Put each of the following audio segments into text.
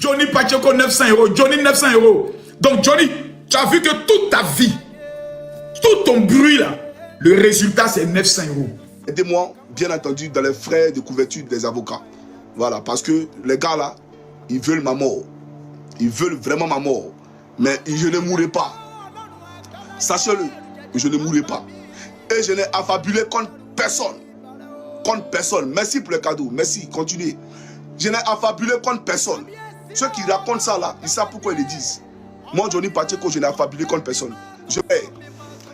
Johnny Pacheco, 900 euros. Johnny, 900 euros. Donc, Johnny, tu as vu que toute ta vie, tout ton bruit là, le résultat, c'est 900 euros. Aidez-moi, bien entendu, dans les frais de couverture des avocats. Voilà, parce que les gars là, ils veulent ma mort. Ils veulent vraiment ma mort. Mais je ne mourrai pas. Sachez-le, je ne mourrai pas. Et je n'ai affabulé contre personne. Contre personne. Merci pour le cadeau. Merci, continuez. Je n'ai affabulé contre personne. Ceux qui racontent ça là, ils savent pourquoi ils le disent. Moi, Johnny Pacheco, je n'ai affabulé contre personne. Je paie.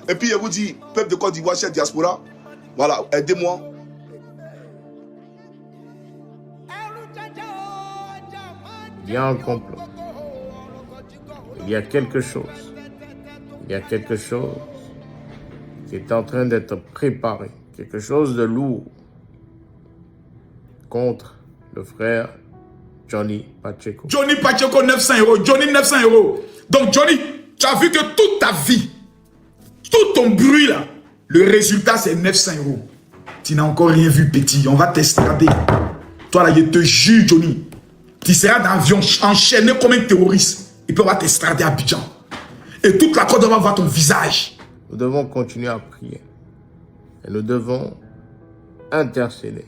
Et puis, je vous dis, peuple de Côte d'Ivoire, chef diaspora, voilà, aidez-moi. Il y a un complot. Il y a quelque chose. Il y a quelque chose qui est en train d'être préparé. Quelque chose de lourd contre le frère Johnny Pacheco. Johnny Pacheco, 900 euros. Johnny, 900 euros. Donc, Johnny, tu as vu que toute ta vie, tout ton bruit là, le résultat, c'est 900 euros. Tu n'as encore rien vu, petit. On va t'estrader. Toi là, je te jure, Johnny. Tu seras dans l'avion enchaîné comme un terroriste. Et puis on va t'estrader à Abidjan. Et toute la Côte d'Ivoire va voir ton visage. Nous devons continuer à prier. Et nous devons intercéder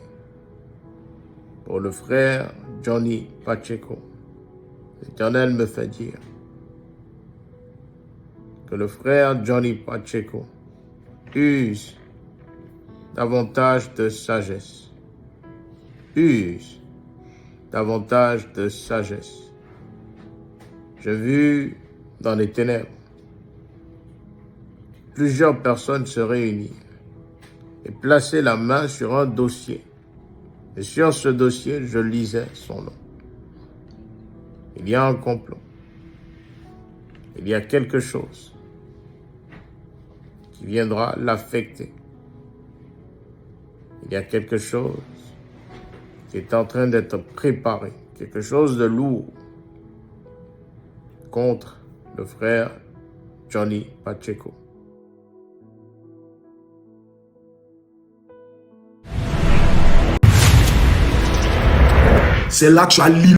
pour le frère Johnny Pacheco. L'Éternel me fait dire que le frère Johnny Pacheco use davantage de sagesse. Use davantage de sagesse. J'ai vu dans les ténèbres plusieurs personnes se réunir et placer la main sur un dossier. Et sur ce dossier, je lisais son nom. Il y a un complot. Il y a quelque chose qui viendra l'affecter. Il y a quelque chose qui est en train d'être préparé. Quelque chose de lourd contre le frère Johnny Pacheco. C'est là que tu as lu.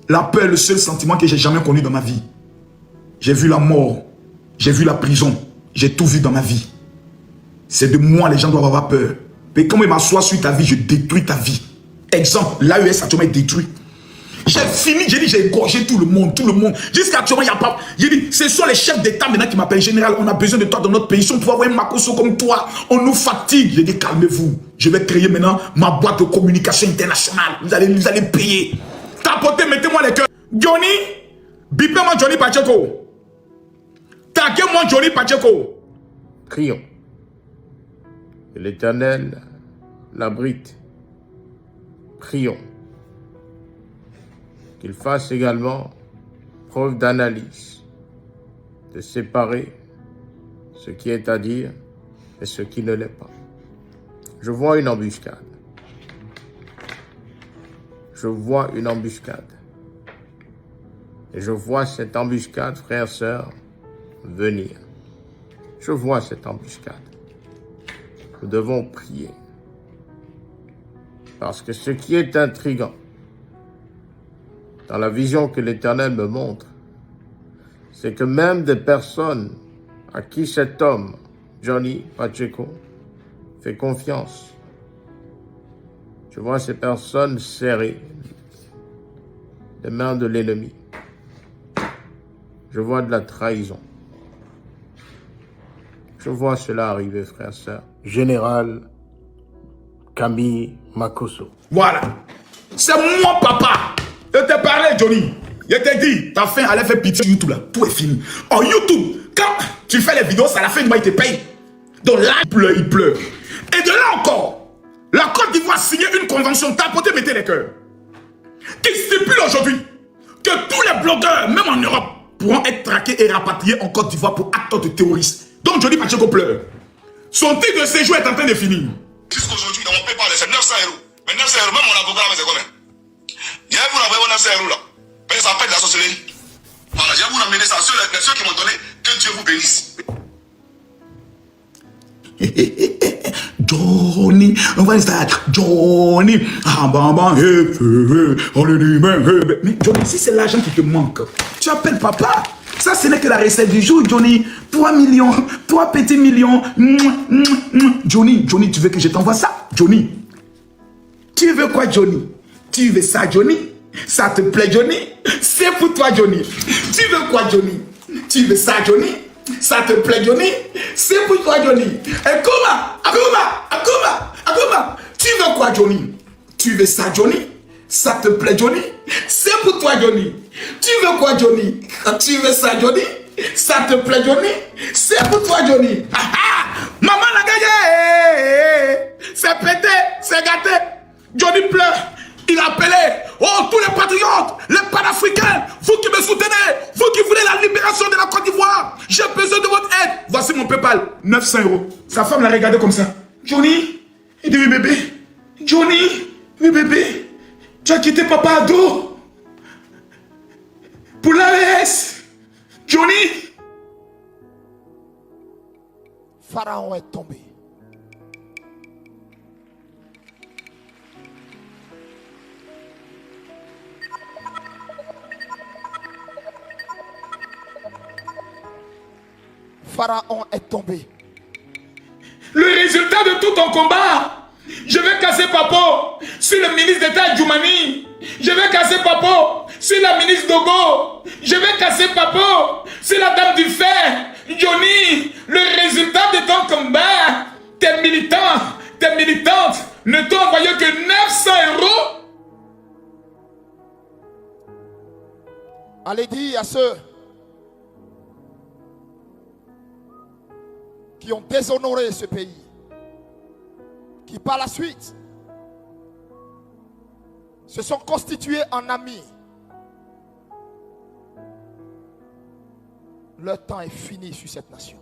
La peur est le seul sentiment que j'ai jamais connu dans ma vie. J'ai vu la mort. J'ai vu la prison. J'ai tout vu dans ma vie. C'est de moi les gens doivent avoir peur. Mais comme il m'assoit sur ta vie, je détruis ta vie. Exemple, l'AES actuellement est détruit. J'ai fini, j'ai dit, j'ai égorgé tout le monde. Jusqu'à actuellement, il n'y a pas. J'ai dit, ce sont les chefs d'État maintenant qui m'appellent général. On a besoin de toi dans notre pays. Si on pouvait avoir un Makosso comme toi, on nous fatigue. J'ai dit, calmez-vous. Je vais créer maintenant ma boîte de communication internationale. Vous allez payer. Tapotez, mettez-moi les cœurs. Johnny, bipez-moi Johnny Pacheco. Taguez-moi Johnny Pacheco. Prions que l'Éternel l'abrite. Prions qu'il fasse également preuve d'analyse, de séparer ce qui est à dire et ce qui ne l'est pas. Je vois une embuscade. Je vois une embuscade. Et je vois cette embuscade, frères, sœurs, venir. Je vois cette embuscade. Nous devons prier. Parce que ce qui est intriguant, dans la vision que l'Éternel me montre, c'est que même des personnes à qui cet homme, Johnny Pacheco, fait confiance, je vois ces personnes serrer les mains de l'ennemi. Je vois de la trahison. Je vois cela arriver, frères, sœurs. Général Camille Makosso. Voilà. C'est moi, papa. Je t'ai parlé, Johnny. Je t'ai dit, ta fin allait faire pitié sur YouTube là. Tout est fini. En YouTube, quand tu fais les vidéos, c'est à la fin du mois, il te paye. Donc là, il pleure, il pleure. Et de là encore, la Côte d'Ivoire a signé une convention. Tapotez, mettez les cœurs. Qui stipule aujourd'hui que tous les blogueurs, même en Europe, pourront être traqués et rapatriés en Côte d'Ivoire pour actes de terrorisme. Donc Johnny Pacheco pleure. Son titre de séjour est en train de finir. Jusqu'aujourd'hui, dans mon PayPal, c'est 900 euros. Mais 900 euros, même mon avocat, c'est combien? Il y a vous envoyé 900 euros là. Mais ça fait de la sorcellerie. Voilà, j'ai vous amener ça. Ceux qui m'ont donné, que Dieu vous bénisse. Johnny, on va Insta, Johnny, ah bah bah, on le dit, mais Johnny, si c'est l'argent qui te manque, tu appelles papa. Ça, ce n'est que la recette du jour, Johnny. 3 millions, 3 petits millions. Johnny, tu veux que je t'envoie ça? Johnny. Tu veux quoi, Johnny? Tu veux ça, Johnny? Ça te plaît, Johnny? C'est pour toi, Johnny. Tu veux quoi, Johnny? Tu veux ça, Johnny? Ça te plaît, Johnny? C'est pour toi, Johnny. Akuma. Tu veux quoi, Johnny? Tu veux ça, Johnny? Ça te plaît, Johnny? C'est pour toi, Johnny. Tu veux quoi, Johnny? Tu veux ça, Johnny? Ça te plaît, Johnny? C'est pour toi, Johnny. Ah ah! Maman l'a gagné! C'est pété, c'est gâté. Johnny pleure. Il a appelé. Oh, tous les patriotes, les panafricains, vous qui me soutenez, vous qui voulez la libération de la Côte d'Ivoire, j'ai besoin de votre aide. Voici mon PayPal, 900 €. Sa femme l'a regardé comme ça. Johnny, il dit oui, bébé. Johnny, oui, bébé. Tu as quitté papa à dos pour l'AES. Johnny. Pharaon est tombé. Pharaon est tombé. Le résultat de tout ton combat, je vais casser Papo sur le ministre d'État Djoumani. Je vais casser Papo sur la ministre Dogo. Je vais casser Papo sur la dame du fer. Johnny, le résultat de ton combat, tes militants, tes militantes ne t'ont envoyé que 900 €. Allez dire à ceux qui ont déshonoré ce pays, qui par la suite se sont constitués en amis. Le temps est fini sur cette nation.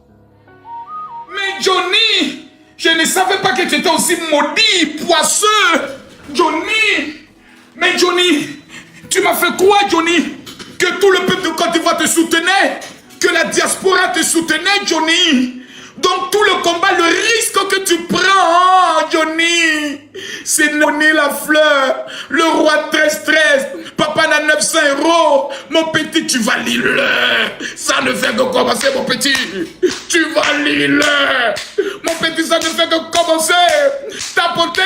Mais Johnny, je ne savais pas que tu étais aussi maudit, poisseux. Johnny, mais Johnny, tu m'as fait quoi, Johnny? Que tout le peuple de Côte d'Ivoire te soutenait, que la diaspora te soutenait, Johnny. Donc tout le combat, le risque que tu prends, Johnny, c'est Johnny la fleur, le roi 13-13, papa n'a 900 €. Mon petit, tu vas lire. Ça ne fait que commencer, mon petit. Tu vas lire. Mon petit, ça ne fait que commencer. Tapoter,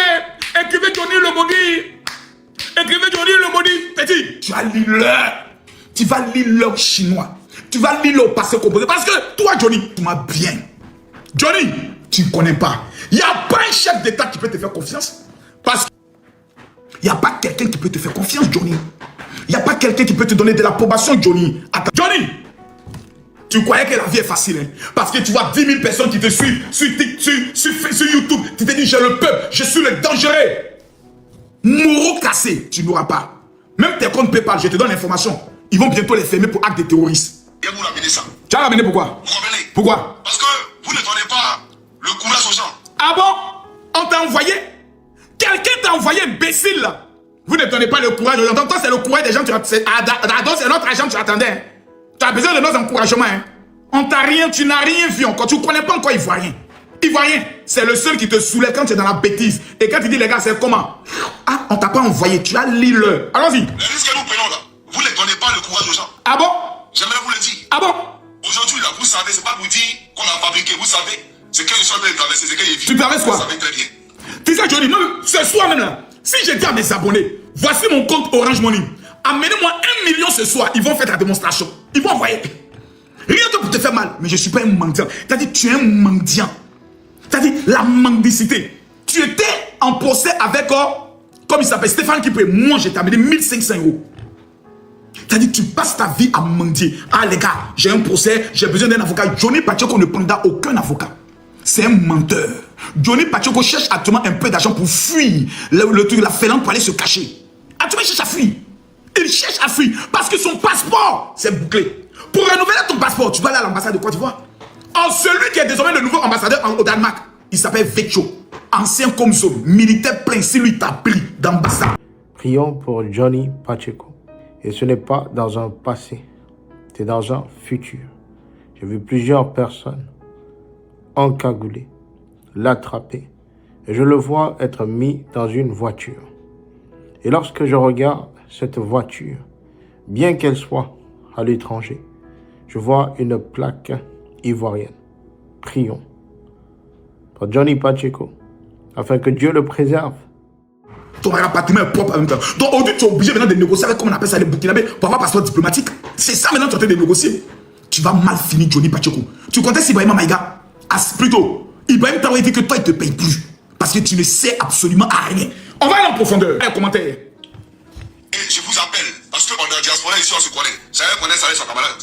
écrivez Johnny le maudit. Écrivez Johnny le maudit. Petit, tu vas lire. Tu vas lire le chinois. Tu vas lire le passé composé. Parce que toi, Johnny, tu m'as bien. Johnny, tu ne connais pas. Il n'y a pas un chef d'État qui peut te faire confiance. Parce qu'il n'y a pas quelqu'un qui peut te faire confiance, Johnny. Il n'y a pas quelqu'un qui peut te donner de l'approbation, Johnny. Attends. Johnny, tu croyais que la vie est facile, hein? Parce que tu vois 10 000 personnes qui te suivent sur YouTube. Tu te dis, j'ai le peuple, je suis le dangereux. Moreau cassé, tu n'auras pas. Même tes comptes PayPal, je te donne l'information. Ils vont bientôt les fermer pour acte de terroristes. Et vous ramenez ça. Tu as ramené pourquoi? Vous ramenez. Pourquoi? Parce que vous ne donnez pas le courage aux gens. Ah bon? On t'a envoyé? Quelqu'un t'a envoyé, imbécile là. Vous ne donnez pas le courage aux gens. Donc toi, c'est le courage des gens. C'est notre agent que tu attendais. Hein. Tu as besoin de nos encouragements. Hein. On t'a rien, tu n'as rien vu encore. Tu ne connais pas encore Ivoirien. Ivoirien, c'est le seul qui te soulève quand tu es dans la bêtise. Et quand tu dis, les gars, c'est comment? Ah, on t'a pas envoyé. Tu as l'île. Allons-y. Les risques que nous prenons là, vous ne donnez pas le courage aux gens. Ah bon? J'aimerais vous le dire. Ah bon? Aujourd'hui, là, vous savez, c'est pas vous dire qu'on a fabriqué. Vous savez, c'est que je suis en train de traverser, c'est que j'ai vu. Tu traverses quoi? Vous savez très bien. Tu sais, Johnny, même ce soir même là, si je dis à mes abonnés, voici mon compte Orange Money, amenez-moi 1 million ce soir, ils vont faire ta démonstration. Ils vont envoyer. Rien que pour te faire mal. Mais je ne suis pas un mendiant. C'est-à-dire, tu es un mendiant. C'est-à-dire, la mendicité. Tu étais en procès avec, comme il s'appelle, Stéphane Kipré. Moi, je t'ai amené 1500 €. C'est-à-dire, tu passes ta vie à mendier. Ah, les gars, j'ai un procès, j'ai besoin d'un avocat. Johnny Pacheco ne prendra aucun avocat. C'est un menteur. Johnny Pacheco cherche actuellement un peu d'argent pour fuir le truc, la félante pour aller se cacher. Actuellement, il cherche à fuir. Il cherche à fuir parce que son passeport, c'est bouclé. Pour renouveler ton passeport, tu dois aller à l'ambassade de Côte d'Ivoire. Celui qui est désormais le nouveau ambassadeur au Danemark, il s'appelle Vecchio. Ancien comso, militaire plein, c'est lui t'a pris d'ambassade. Prions pour Johnny Pacheco. Et ce n'est pas dans un passé, c'est dans un futur. J'ai vu plusieurs personnes encagoulées, l'attraper, et je le vois être mis dans une voiture. Et lorsque je regarde cette voiture, bien qu'elle soit à l'étranger, je vois une plaque ivoirienne. Prions pour Johnny Pacheco, afin que Dieu le préserve. Ton rapatriement est propre en même temps. Donc aujourd'hui, tu es obligé maintenant de négocier avec, comment on appelle ça, les Burkinabés, pour avoir un passeport diplomatique. C'est ça maintenant que tu es en train de négocier. Tu vas mal finir, Johnny Pacheco. Tu contestes Ibrahima Maïga. Plutôt, Ibrahim Traoré dit que toi, il ne te paye plus. Parce que tu ne sais absolument à rien. On va aller en profondeur. Un commentaire. Et je vous appelle, parce qu'on est en diaspora ici, on se connaît. Chacun connaît sa son camarade.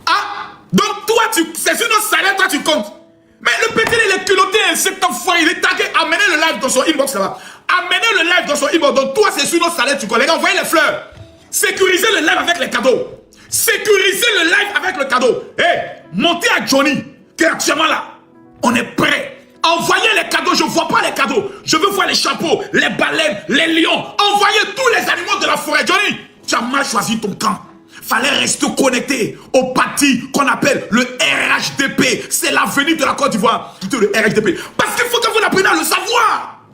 Ah, donc toi, c'est sur notre salaire, toi, tu comptes. Mais le petit, il est culotté, cet enfoiré, il est tagué. Amenez le live dans son inbox là-bas. Amenez le live dans son inbox. Donc toi, c'est sur notre salaire, tu connais. Les gars, envoyez les fleurs. Sécurisez le live avec les cadeaux. Sécurisez le live avec le cadeau. Hey, montez à Johnny, qui est actuellement là. On est prêt. Envoyez les cadeaux, je ne vois pas les cadeaux. Je veux voir les chapeaux, les baleines, les lions. Envoyez tous les animaux de la forêt. Johnny, tu as mal choisi ton camp. Fallait rester connecté au parti qu'on appelle le RHDP. C'est l'avenir de la Côte d'Ivoire. Le RHDP. Parce qu'il faut que vous l'appreniez à le savoir.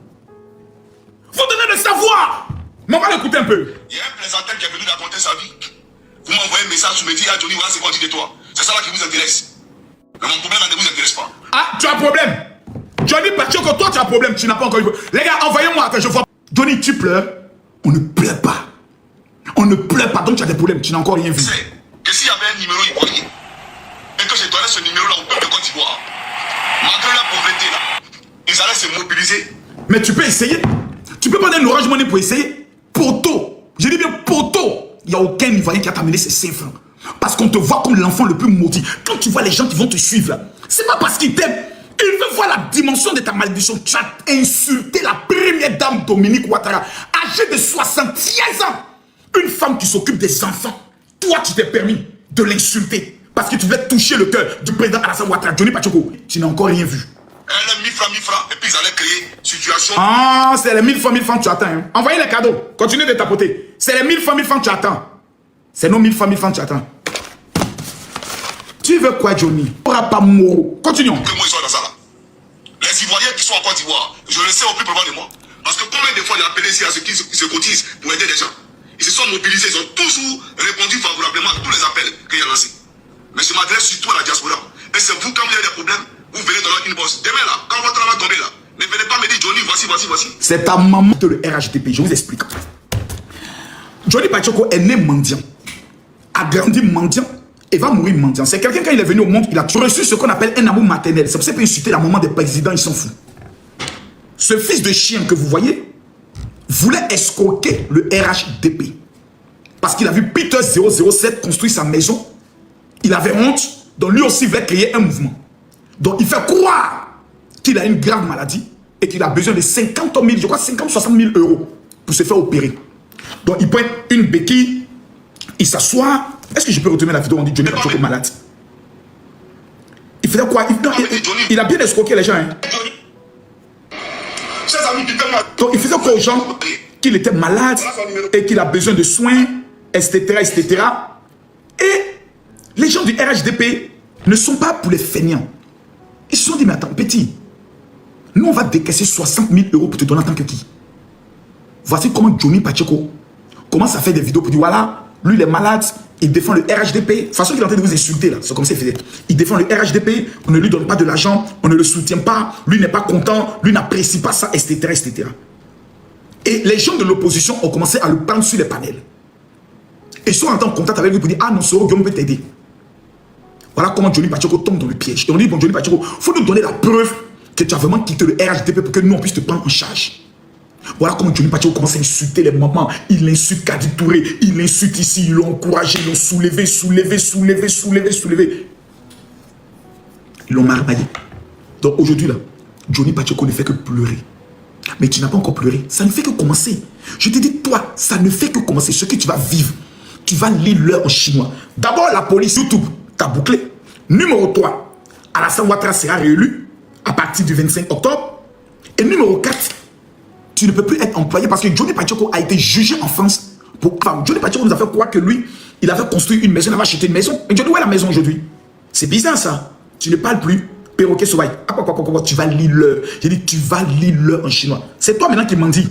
Vous donnez le savoir. Mais on va l'écouter un peu. Il y a un plaisantin qui est venu raconter sa vie. Vous m'envoyez un message, vous me dites, ah Johnny, voilà ce qu'on dit de toi. C'est ça là qui vous intéresse. Mais mon problème là ne vous intéresse pas. Ah, tu as un problème. Johnny Pacheco, toi tu as un problème, tu n'as pas encore eu. Les gars, envoyez-moi que je vois. Johnny, tu pleures. On ne pleure pas. On ne pleure pas, donc tu as des problèmes, tu n'as encore rien vu. C'est que s'il y avait un numéro ivoirien et que je donnais ce numéro là au peuple de Côte d'Ivoire, malgré la pauvreté là, ils allaient se mobiliser. Mais tu peux essayer. Tu peux prendre un Orange Money pour essayer. Poteau. Je dis bien poteau. Il n'y a aucun Ivoirien qui a t'amené ses 5 francs. Parce qu'on te voit comme l'enfant le plus maudit. Quand tu vois les gens qui vont te suivre là, c'est pas parce qu'ils t'aiment. Ils veulent voir la dimension de ta malédiction. Tu as insulté la première dame Dominique Ouattara, âgée de 73 ans. Une femme qui s'occupe des enfants. Toi, tu t'es permis de l'insulter. Parce que tu voulais toucher le cœur du président Alassane Ouattara, Johnny Pacheco. Tu n'as encore rien vu. Elle a 1000 francs, et puis ils allaient créer situation. Ah, c'est les 1000 francs que tu attends. Hein. Envoyez les cadeaux. Continuez de tapoter. C'est les 1000 francs que tu attends. C'est nos 1000 francs que tu attends. Tu veux quoi, Johnny? On n'aura pas mort. Continuons. Que moi, ils sont dans ça là. Les Ivoiriens qui sont en Côte d'Ivoire, je le sais au plus profond de moi. Parce que combien de fois il y a appelé ici à ceux qui se cotisent pour aider les gens. Ils se sont mobilisés, ils ont toujours répondu favorablement à tous les appels qu'il y a lancés. Mais je m'adresse surtout à la diaspora. Et c'est vous, quand vous avez des problèmes, vous venez dans notre inbox. Demain là, quand votre travail va tomber là, ne venez pas me dire Johnny, voici. C'est ta maman de le RHDP, je vous explique. Johnny Pacheco est né mendiant, a grandi mendiant et va mourir mendiant. C'est quelqu'un, quand il est venu au monde, il a reçu ce qu'on appelle un amour maternel. C'est pour ça qu'il peut insulter la maman des présidents, il s'en fout. Ce fils de chien que vous voyez voulait escroquer le RHDP. Parce qu'il a vu Peter 007 construire sa maison. Il avait honte, donc lui aussi voulait créer un mouvement. Donc il fait croire qu'il a une grave maladie et qu'il a besoin de 50 000, je crois 50-60 000 euros pour se faire opérer. Donc il prend une béquille, il s'assoit. Est-ce que je peux retourner la vidéo où on dit Johnny Pacheco malade? Il faisait quoi? Il a bien escroqué les gens. Hein? Donc il faisait quoi aux gens? Qu'il était malade et qu'il a besoin de soins, etc. Et les gens du RHDP ne sont pas pour les feignants. Ils se sont dit, mais attends, petit, nous on va décaisser 60 000 euros pour te donner en tant que qui? Voici comment Johnny Pacheco commence à faire des vidéos pour dire, voilà, lui il est malade, il défend le RHDP. De toute façon, il est en train de vous insulter là, c'est comme ça qu'il faisait. Il défend le RHDP, on ne lui donne pas de l'argent, on ne le soutient pas, lui n'est pas content, lui n'apprécie pas ça, etc. Et les gens de l'opposition ont commencé à le prendre sur les panels. Et sont entrés en contact avec lui pour dire, ah non, Soro Guillaume peut t'aider. Voilà comment Johnny Pacheco tombe dans le piège. Et on dit, bon Johnny Pacheco, il faut nous donner la preuve que tu as vraiment quitté le RHDP pour que nous on puisse te prendre en charge. Voilà comment Johnny Pacheco commence à insulter les mamans. Il insulte Kadi Touré, il insulte ici, ils l'ont encouragé, ils l'ont soulevé. Ils l'ont marmaillé. Donc aujourd'hui là, Johnny Pacheco ne fait que pleurer. Mais tu n'as pas encore pleuré. Ça ne fait que commencer. Je te dis, toi, ça ne fait que commencer. Ce que tu vas vivre, tu vas lire l'heure en chinois. D'abord, la police YouTube t'a bouclé. Numéro 3, Alassane Ouattara sera réélu à partir du 25 octobre. Et numéro 4, tu ne peux plus être employé parce que Johnny Pacheco a été jugé en France. Johnny Pacheco nous a fait croire que lui, il avait construit une maison, il avait acheté une maison. Mais Johnny, où est la maison aujourd'hui? C'est bizarre ça. Tu ne parles plus. Perroquet sauvage. Tu vas lire l'heure. J'ai dit, tu vas lire l'heure en chinois. C'est toi maintenant qui m'en dis.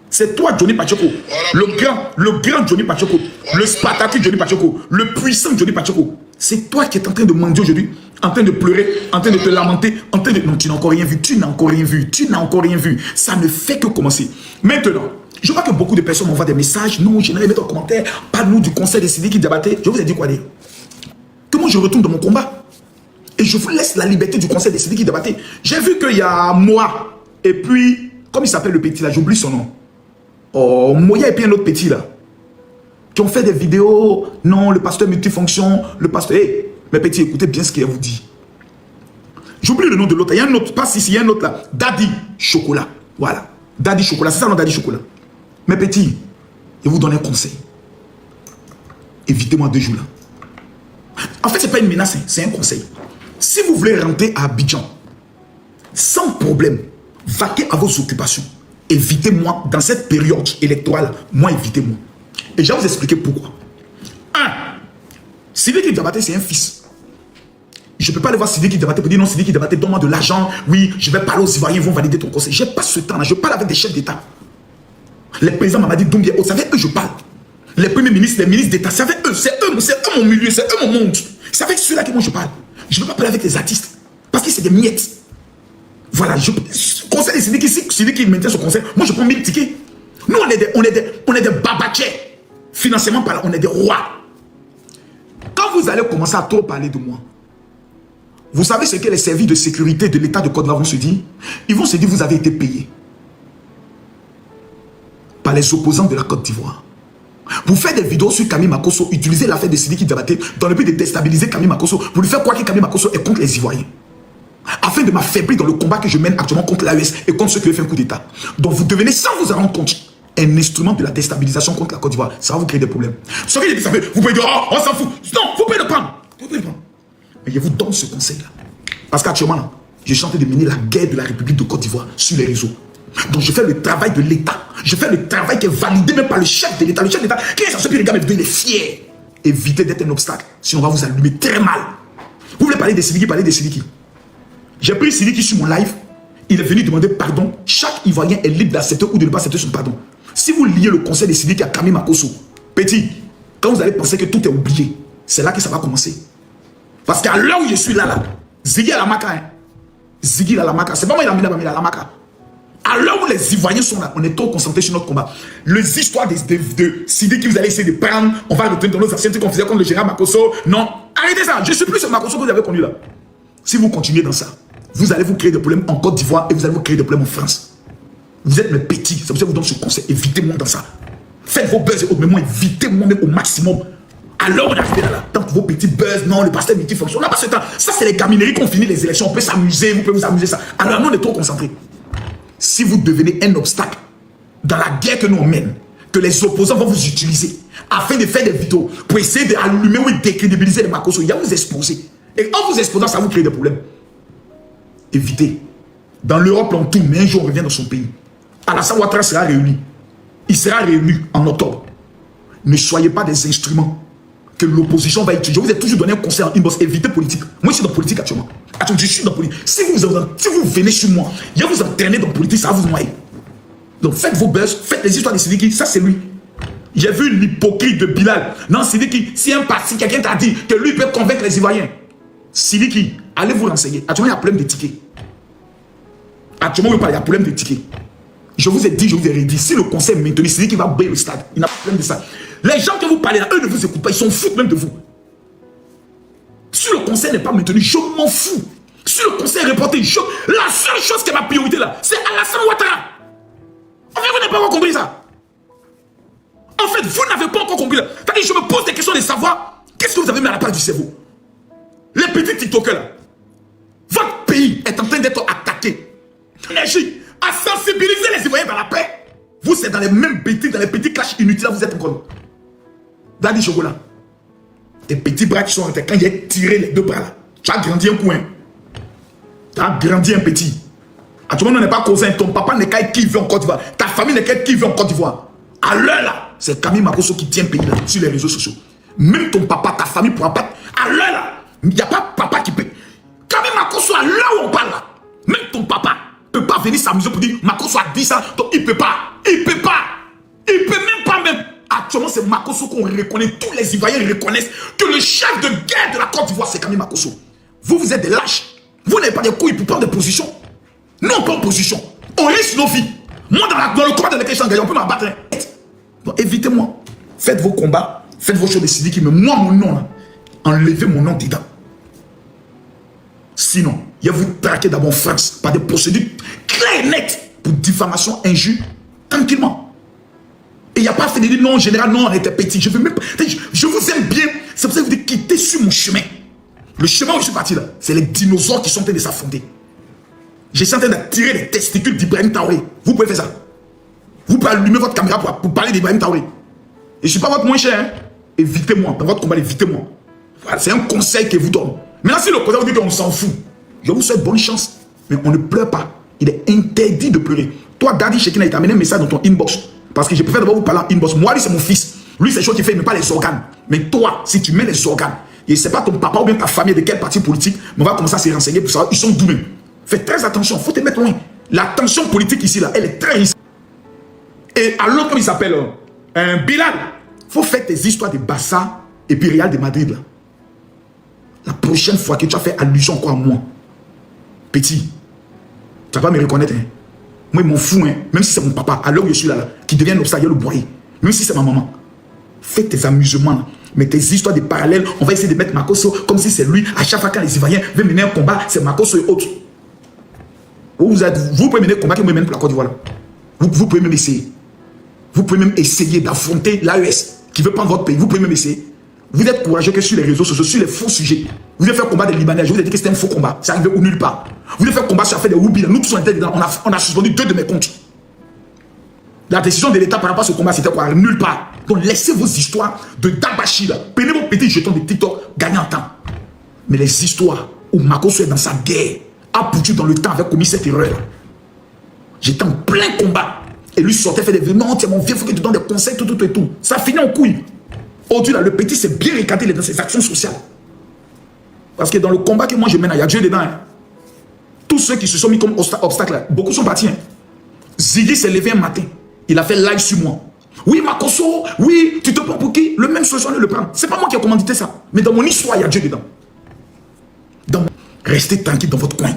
C'est toi, Johnny Pacheco. Le grand Johnny Pacheco. Le Spartacus Johnny Pacheco. Le puissant Johnny Pacheco. C'est toi qui es en train de mendier aujourd'hui. En train de pleurer. En train de te lamenter. En train de... Non, tu n'as encore rien vu. Tu n'as encore rien vu. Tu n'as encore rien vu. Ça ne fait que commencer. Maintenant, je vois que beaucoup de personnes m'envoient des messages. Non, je n'allais mettre en commentaire. Parle-nous du conseil des Sidiki Diabaté. Je vous ai dit quoi dire? Que moi, je retourne dans mon combat. Et je vous laisse la liberté du conseil des Sidiki Diabaté. J'ai vu qu'il y a moi. Et puis, comme il s'appelle le petit là, j'oublie son nom. Oh, Moya et puis un autre petit là, qui ont fait des vidéos, non, le pasteur multifonction, le pasteur, hey, mes petits, écoutez bien ce qu'il vous dit. J'oublie le nom de l'autre, il y a un autre, pas ici, il y a un autre là, Daddy Chocolat, voilà, Daddy Chocolat, c'est ça le nom, Daddy Chocolat. Mes petits, je vous donne un conseil, évitez-moi 2 jours là. En fait, c'est pas une menace, c'est un conseil. Si vous voulez rentrer à Abidjan, sans problème, vaquez à vos occupations. Évitez-moi, dans cette période électorale, moi, évitez-moi. Et je vais vous expliquer pourquoi. 1. Sidiki Diabaté, c'est un fils. Je ne peux pas aller voir Sidiki Diabaté pour dire non, Sidiki Diabaté, donne-moi de l'argent. Oui, je vais parler aux Ivoiriens, ils vont valider ton conseil. Je n'ai pas ce temps-là. Je parle avec des chefs d'État. Les présidents Mamadi Doumbia, c'est avec eux que je parle. Les premiers ministres, les ministres d'État, c'est avec eux. C'est eux mon milieu, c'est eux mon monde. C'est avec ceux-là que moi je parle. Je ne veux pas parler avec les artistes. Parce que c'est des miettes. Voilà, conseil des Sidiki, si Sidiki maintient son conseil, moi je prends 1000 tickets. Nous on est des babachets. Financièrement parlant, on est des rois. Quand vous allez commencer à trop parler de moi, vous savez ce que les services de sécurité de l'État de Côte d'Ivoire vont se dire? Ils vont se dire, vous avez été payé par les opposants de la Côte d'Ivoire. Vous faites des vidéos sur Camille Makosso, utilisez l'affaire de Sidiki Diabaté dans le but de déstabiliser Camille Makosso, pour lui faire croire que Camille Makosso est contre les Ivoiriens, afin de m'affaiblir dans le combat que je mène actuellement contre l'AES et contre ceux qui veulent faire un coup d'État. Donc vous devenez, sans vous en rendre compte, un instrument de la déstabilisation contre la Côte d'Ivoire. Ça va vous créer des problèmes. Ce que j'ai dit, ça fait, vous pouvez dire, oh, on s'en fout. Non, vous pouvez le prendre. Vous pouvez le prendre. Mais je vous donne ce conseil-là. Parce qu'actuellement, là, je suis en train de mener la guerre de la République de Côte d'Ivoire sur les réseaux. Donc je fais le travail de l'État. Je fais le travail qui est validé même par le chef de l'État. Le chef de l'État, qui est censé que les gars me deviennent fiers. Évitez d'être un obstacle. Sinon on va vous allumer très mal. Vous voulez parler des Sidiki, parlez des Sidiki. J'ai pris Sidiki sur mon live. Il est venu demander pardon. Chaque Ivoirien est libre d'accepter ou de ne pas accepter son pardon. Si vous liez le conseil des Sidiki à Camille Makosso, petit, quand vous allez penser que tout est oublié, c'est là que ça va commencer. Parce qu'à l'heure où je suis là, Ziggy à la maca, hein. Ziggy à la maca. C'est pas moi, il a mis la maca. À l'heure où les Ivoiriens sont là, on est trop concentrés sur notre combat. Les histoires de Sidiki que vous allez essayer de prendre, on va retourner dans nos anciennes qu'on faisait contre le général Makosso. Non, arrêtez ça. Je ne suis plus ce Makosso que vous avez connu là. Si vous continuez dans ça, vous allez vous créer des problèmes en Côte d'Ivoire et vous allez vous créer des problèmes en France. Vous êtes mes petits, c'est pour ça que je vous donne ce conseil. Évitez-moi dans ça. Faites vos buzz et autres, mais moi, évitez-moi même au maximum. Alors on arrive là, tant que vos petits buzz, non, le pasteur multifonction, on n'a pas ce temps. Ça, c'est les camineries qu'on finit les élections. On peut s'amuser, vous pouvez vous amuser ça. Alors nous, on est trop concentrés. Si vous devenez un obstacle dans la guerre que nous on mène, que les opposants vont vous utiliser afin de faire des vidéos pour essayer d'allumer ou de décrédibiliser les Makosso, il y a vous exposer. Et en vous exposant, ça vous crée des problèmes. Évitez. Dans l'Europe, on tourne, mais un jour on revient dans son pays. Alassane Ouattara sera réuni. Il sera réuni en octobre. Ne soyez pas des instruments que l'opposition va utiliser. Je vous ai toujours donné un conseil en inbox. Évitez politique. Moi, je suis dans politique actuellement. Je suis dans politique. Si vous venez sur moi, je vais vous entraîner dans politique, ça va vous noyer. Donc faites vos buzz, faites les histoires de Sidiki. Ça, c'est lui. J'ai vu l'hypocrite de Bilal. Non, Sidiki, si un parti, quelqu'un t'a dit que lui peut convaincre les Ivoiriens. Sidiki, allez vous renseigner. Actuellement, il y a problème de tickets. Actuellement, il y a problème de tickets. Je vous ai dit, je vous ai redit, si le conseil est maintenu, c'est lui qui va bailler le stade. Il n'a pas de problème de ça. Les gens que vous parlez là, eux ne vous écoutent pas, ils s'en foutent même de vous. Si le conseil n'est pas maintenu, je m'en fous. Si le conseil est reporté, la seule chose qui est ma priorité là, c'est Alassane Ouattara. En fait, vous n'avez pas encore compris ça. En fait, vous n'avez pas encore compris là. C'est-à-dire, je me pose des questions de savoir qu'est-ce que vous avez mis à la place du cerveau. Les petits TikTokers là. Votre pays est en train d'être attaqué. Énergie à sensibiliser les Ivoiriens dans la paix. Vous, c'est dans les mêmes bêtises, dans les petits clashs inutiles, là, vous êtes encore. Daddy Chocolat. Tes petits bras qui sont rentrés, quand j'ai tiré les 2 bras là, tu as grandi un coin. Tu as grandi un petit. Actuellement, on n'est pas cousin. Ton papa n'est qu'à qui veut en Côte d'Ivoire. Ta famille n'est qu'à qui veut en Côte d'Ivoire. À l'heure là, c'est Camille Makosso qui tient le pays là, sur les réseaux sociaux. Même ton papa, ta famille ne pourra pas. À l'heure là, il n'y a pas papa qui peut. Camille Makosso Makoso, à l'heure où on parle là, même ton papa ne peut pas venir s'amuser pour dire Makoso a dit ça, donc il ne peut pas. Il ne peut pas. Il ne peut même pas même. Actuellement, c'est Makoso qu'on reconnaît. Tous les Ivoiriens reconnaissent que le chef de guerre de la Côte d'Ivoire, c'est Camille Makoso. Vous êtes des lâches. Vous n'avez pas des couilles pour prendre des positions. Non, pas en position. On risque nos vies. Moi, dans le combat dans lequel je suis engagé, on peut m'abattre. Donc, évitez-moi. Faites vos combats. Faites vos choses de Sidiki. Mais moi, mon nom, là, enlevez mon nom dedans. Sinon, il va vous traquer d'abord en France par des procédures claires et nettes pour diffamation, injure, tranquillement. Et il n'y a pas fait de dire non, en général, non, on était petit. Je veux même pas. Je vous aime bien. C'est pour ça que vous devez quitter sur mon chemin. Le chemin où je suis parti là, c'est les dinosaures qui sont en train de s'affronter. Je suis en train d'attirer les testicules d'Ibrahim Traoré. Vous pouvez faire ça. Vous pouvez allumer votre caméra pour parler d'Ibrahim Traoré. Et je ne suis pas votre moins cher. Hein. Évitez-moi. Dans votre combat, évitez-moi. Voilà, c'est un conseil que je vous donne. Maintenant, si le conseil vous dit qu'on s'en fout, je vous souhaite bonne chance. Mais on ne pleure pas. Il est interdit de pleurer. Toi, Daddy Shekina, il t'a amené un message dans ton inbox. Parce que je préfère d'abord vous parler en inbox. Moi, lui, c'est mon fils. Lui, c'est chose qu'il fait, il ne met pas les organes. Mais toi, si tu mets les organes, et ce n'est pas ton papa ou bien ta famille de quel parti politique, mais on va commencer à se renseigner pour savoir, ils sont d'où même. Fais très attention, il faut te mettre loin. La tension politique ici, là, elle est très risquée. Et à l'autre, il s'appelle Bilal. Il faut faire tes histoires de Barça et puis Real de Madrid. Là. La prochaine fois que tu as fait allusion encore à moi, petit, tu ne vas pas me reconnaître. Hein. Moi, ils m'en fous, hein. Même si c'est mon papa, à l'heure où je suis là, qui devient un obstacle, le boyer. Même si c'est ma maman. Fais tes amusements, là. Mais tes histoires de parallèles, on va essayer de mettre Makoso comme si c'est lui. À chaque fois quand les Ivoiriens veulent mener un combat, c'est Makoso et autres. Vous pouvez mener un combat qui me mène pour la Côte d'Ivoire. Vous pouvez même essayer. Vous pouvez même essayer d'affronter l'AES qui veut prendre votre pays. Vous pouvez même essayer. Vous êtes courageux que sur les réseaux sociaux, sur les faux sujets. Vous voulez faire combat des Libanais. Je vous ai dit que c'était un faux combat. Ça arrive où nulle part. Vous voulez faire combat sur l'affaire des Roubi. Nous tous on était dedans. On a suspendu 2 de mes comptes. La décision de l'État par rapport à ce combat, c'était quoi? Nulle part. Donc laissez vos histoires de Dabashi là. Prenez vos petits jetons de TikTok, gagnez en temps. Mais les histoires où Makoso est dans sa guerre, a poutu dans le temps avec commis cette erreur. J'étais en plein combat. Et lui sortait, fait des non, tiens mon vieux, il faut que tu donnes des conseils, tout et tout. Ça finit en couille. Aujourd'hui là, le petit s'est bien récadré dans ses actions sociales. Parce que dans le combat que moi je mène, il y a Dieu dedans. Hein. Tous ceux qui se sont mis comme obstacle là, beaucoup sont partis. Hein. Ziggy s'est levé un matin. Il a fait live sur moi. Oui, Makoso, oui, tu te prends pour qui? Le même solution, le prendre. C'est pas moi qui ai commandité ça. Mais dans mon histoire, il y a Dieu dedans. Restez tranquille dans votre coin.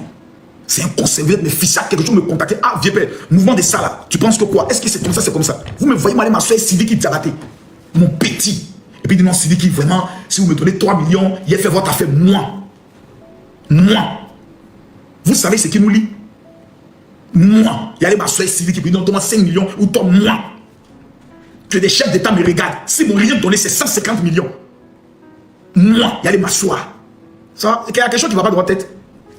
C'est un conseil, vous êtes mes fils, quelque chose me contacter. Ah, vieux père, mouvement de ça là. Tu penses que quoi? Est-ce que c'est comme ça, c'est comme ça? Vous me voyez m'aller ma soeur Sidiki Diabaté. Mon petit. Et puis il dit non, Sidiki, vraiment, si vous me donnez 3 millions, il a fait votre affaire, moi. Vous savez ce qui nous lie? Moi. Il y a ma soeur Sidiki, puis non, donne-moi 5 millions, ou toi, moi. Que des chefs d'État me regardent. Si mon rien donné, c'est 150 millions. Moi, il y a m'asseoir. Ça, il y a quelque chose qui ne va pas dans votre tête.